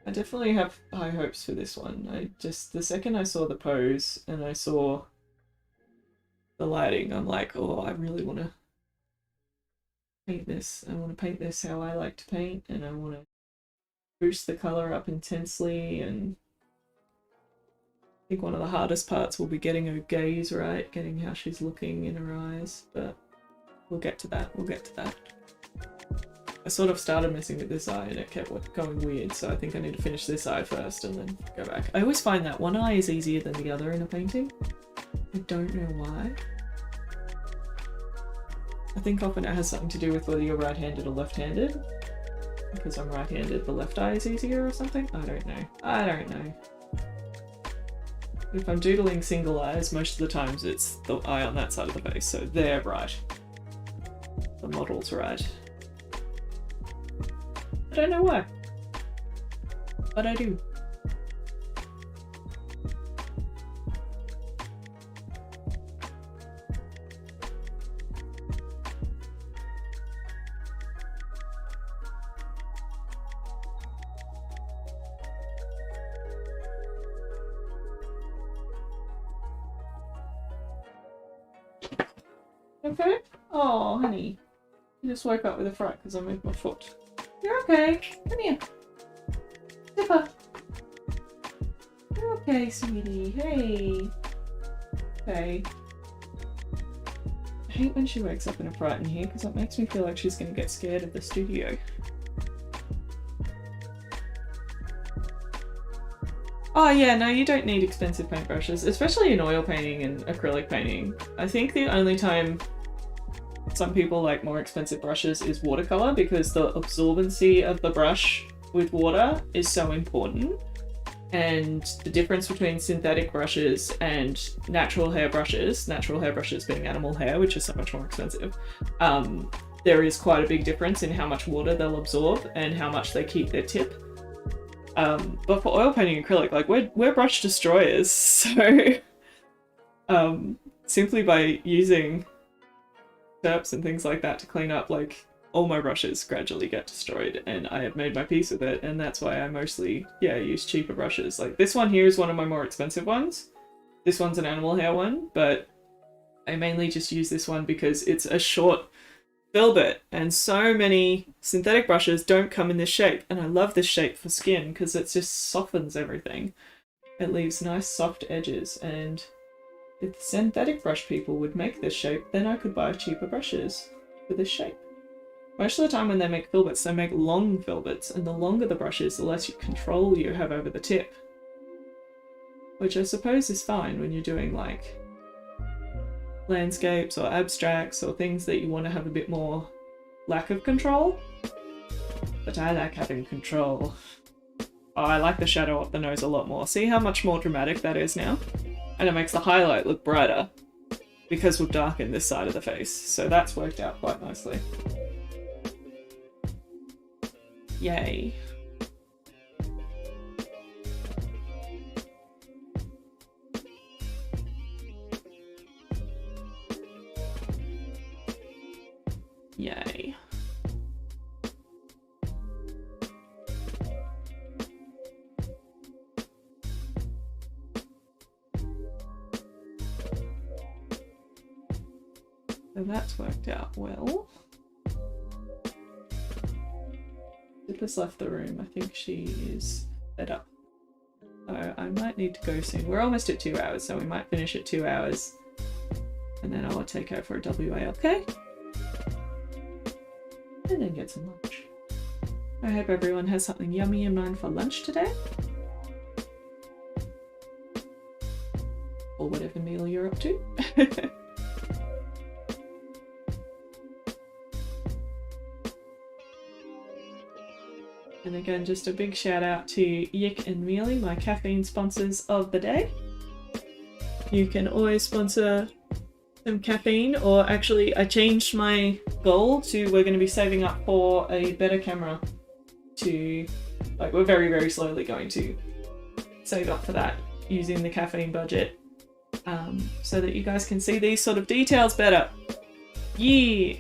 I definitely have high hopes for this one. The second I saw the pose and I saw the lighting, I'm like, oh, I really want to paint this. I want to paint this how I like to paint, and I want to boost the colour up intensely, and I think one of the hardest parts will be getting her gaze right, getting how she's looking in her eyes, but we'll get to that, we'll get to that. I sort of started messing with this eye and it kept going weird, so I think I need to finish this eye first and then go back. I always find that one eye is easier than the other in a painting. I don't know why. I think often it has something to do with whether you're right-handed or left-handed. Because I'm right-handed, the left eye is easier or something? I don't know. I don't know. If I'm doodling single eyes, most of the times it's the eye on that side of the face, so they're right. The model's right. I don't know why, but I do. Okay? Oh, honey. You just woke up with a fright because I moved my foot. You're okay. Come here. Zipper. You're okay, sweetie. Hey. Okay. I hate when she wakes up in a fright in here because it makes me feel like she's going to get scared of the studio. Oh yeah, no, you don't need expensive paintbrushes, especially in oil painting and acrylic painting. I think the only time some people like more expensive brushes is watercolor, because the absorbency of the brush with water is so important, and the difference between synthetic brushes and natural hair brushes being animal hair, which is so much more expensive, there is quite a big difference in how much water they'll absorb and how much they keep their tip. But for oil painting acrylic, like we're brush destroyers, so simply by using and things like that to clean up, like, all my brushes gradually get destroyed, and I have made my peace with it, and that's why I mostly, yeah, use cheaper brushes. Like this one here is one of my more expensive ones. This one's an animal hair one, but I mainly just use this one because it's a short filbert, and so many synthetic brushes don't come in this shape, and I love this shape for skin because it just softens everything. It leaves nice soft edges, and if synthetic brush people would make this shape, then I could buy cheaper brushes for this shape. Most of the time when they make filberts, they make long filberts, and the longer the brush is, the less control you have over the tip. Which I suppose is fine when you're doing like landscapes or abstracts or things that you want to have a bit more lack of control. But I like having control. Oh, I like the shadow up the nose a lot more. See how much more dramatic that is now? And it makes the highlight look brighter because we've darkened this side of the face. So that's worked out quite nicely. Yay. Yay. So that's worked out well. Zipper's left the room. I think she is fed up. So I might need to go soon. We're almost at 2 hours, so we might finish at 2 hours. And then I'll take her for a WALK. And then get some lunch. I hope everyone has something yummy in mind for lunch today. Or whatever meal you're up to. And again, just a big shout out to Yik and Mealy, my caffeine sponsors of the day. You can always sponsor some caffeine, or actually I changed my goal to we're going to be saving up for a better camera to, like, we're very, very slowly going to save up for that using the caffeine budget so that you guys can see these sort of details better. Yeah.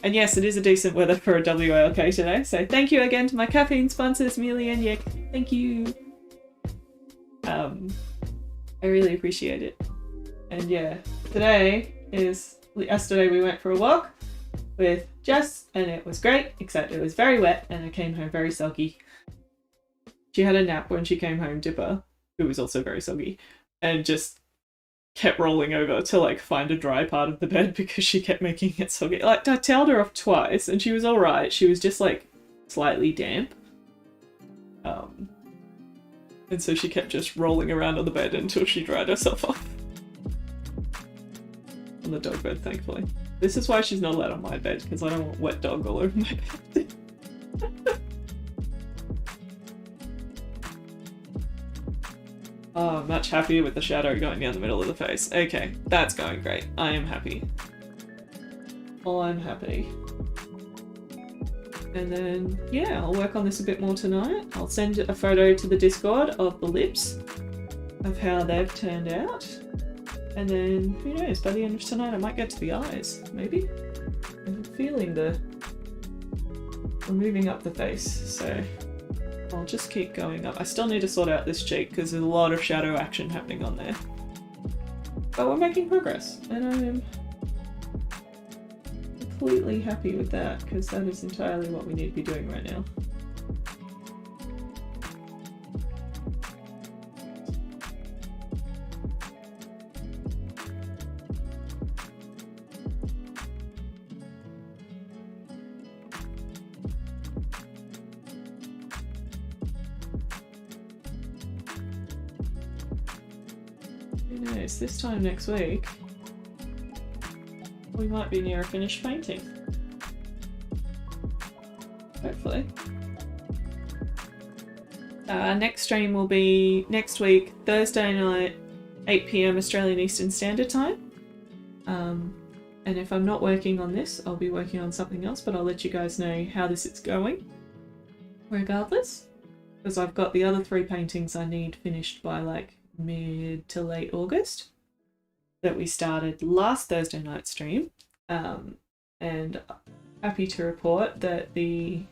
And yes, it is a decent weather for a WALK today, so thank you again to my caffeine sponsors, Mealy and Yik. Thank you. I really appreciate it. And yeah, yesterday we went for a walk with Jess and it was great, except it was very wet and I came home very soggy. She had a nap when she came home, Dipper, who was also very soggy, and just kept rolling over to like find a dry part of the bed because she kept making it soggy. Like, I tailed her off twice and she was alright. She was just like slightly damp. And so she kept just rolling around on the bed until she dried herself off. On the dog bed, thankfully. This is why she's not allowed on my bed, because I don't want wet dog all over my bed. Oh, much happier with the shadow going down the middle of the face. Okay, that's going great. I am happy. I'm happy. And then, yeah, I'll work on this a bit more tonight. I'll send a photo to the Discord of the lips, of how they've turned out. And then, who knows, by the end of tonight I might get to the eyes, maybe? I'm feeling we're moving up the face, so I'll just keep going up. I still need to sort out this cheek because there's a lot of shadow action happening on there. But we're making progress, and I am completely happy with that because that is entirely what we need to be doing right now. This time next week we might be near a finished painting. Hopefully. Next stream will be next week, Thursday night, 8 PM Australian Eastern Standard Time. And if I'm not working on this, I'll be working on something else, but I'll let you guys know how this is going regardless, because I've got the other 3 paintings I need finished by like mid to late August that we started last Thursday night stream, and happy to report that the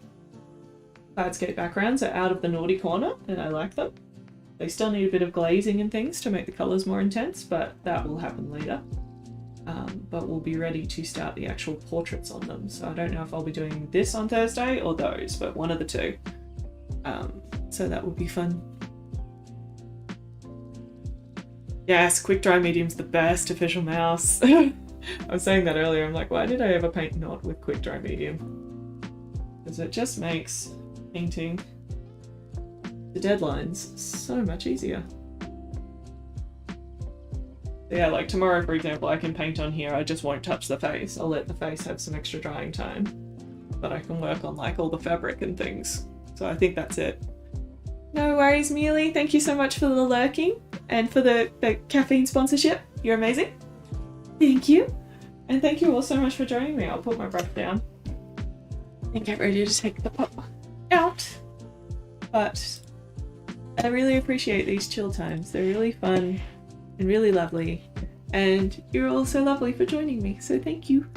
Cloudscape backgrounds are out of the naughty corner and I like them. They still need a bit of glazing and things to make the colours more intense, but that will happen later. But we'll be ready to start the actual portraits on them, so I don't know if I'll be doing this on Thursday or those, but one of the two. So that will be fun. Yes, quick dry medium's the best official mouse. I was saying that earlier, I'm like, why did I ever paint not with quick dry medium? Because it just makes painting the deadlines so much easier. Yeah, like tomorrow, for example, I can paint on here, I just won't touch the face. I'll let the face have some extra drying time. But I can work on like all the fabric and things. So I think that's it. No worries, Mealy. Thank you so much for the lurking and for the caffeine sponsorship. You're amazing. Thank you. And thank you all so much for joining me. I'll put my brush down and get ready to take the pop out. But I really appreciate these chill times. They're really fun and really lovely. And you're all so lovely for joining me, so thank you.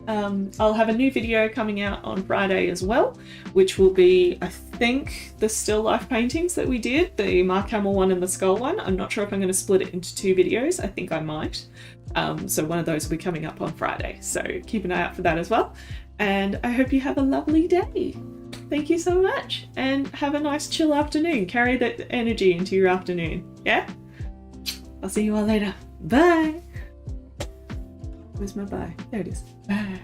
I'll have a new video coming out on Friday as well, which will be, I think, the still life paintings that we did, the Mark Hamill one and the skull one. I'm not sure if I'm going to split it into 2 videos. I think I might. So one of those will be coming up on Friday. So keep an eye out for that as well. And I hope you have a lovely day. Thank you so much. And have a nice chill afternoon. Carry that energy into your afternoon. Yeah? I'll see you all later. Bye. Where's my bye? There it is. Bye.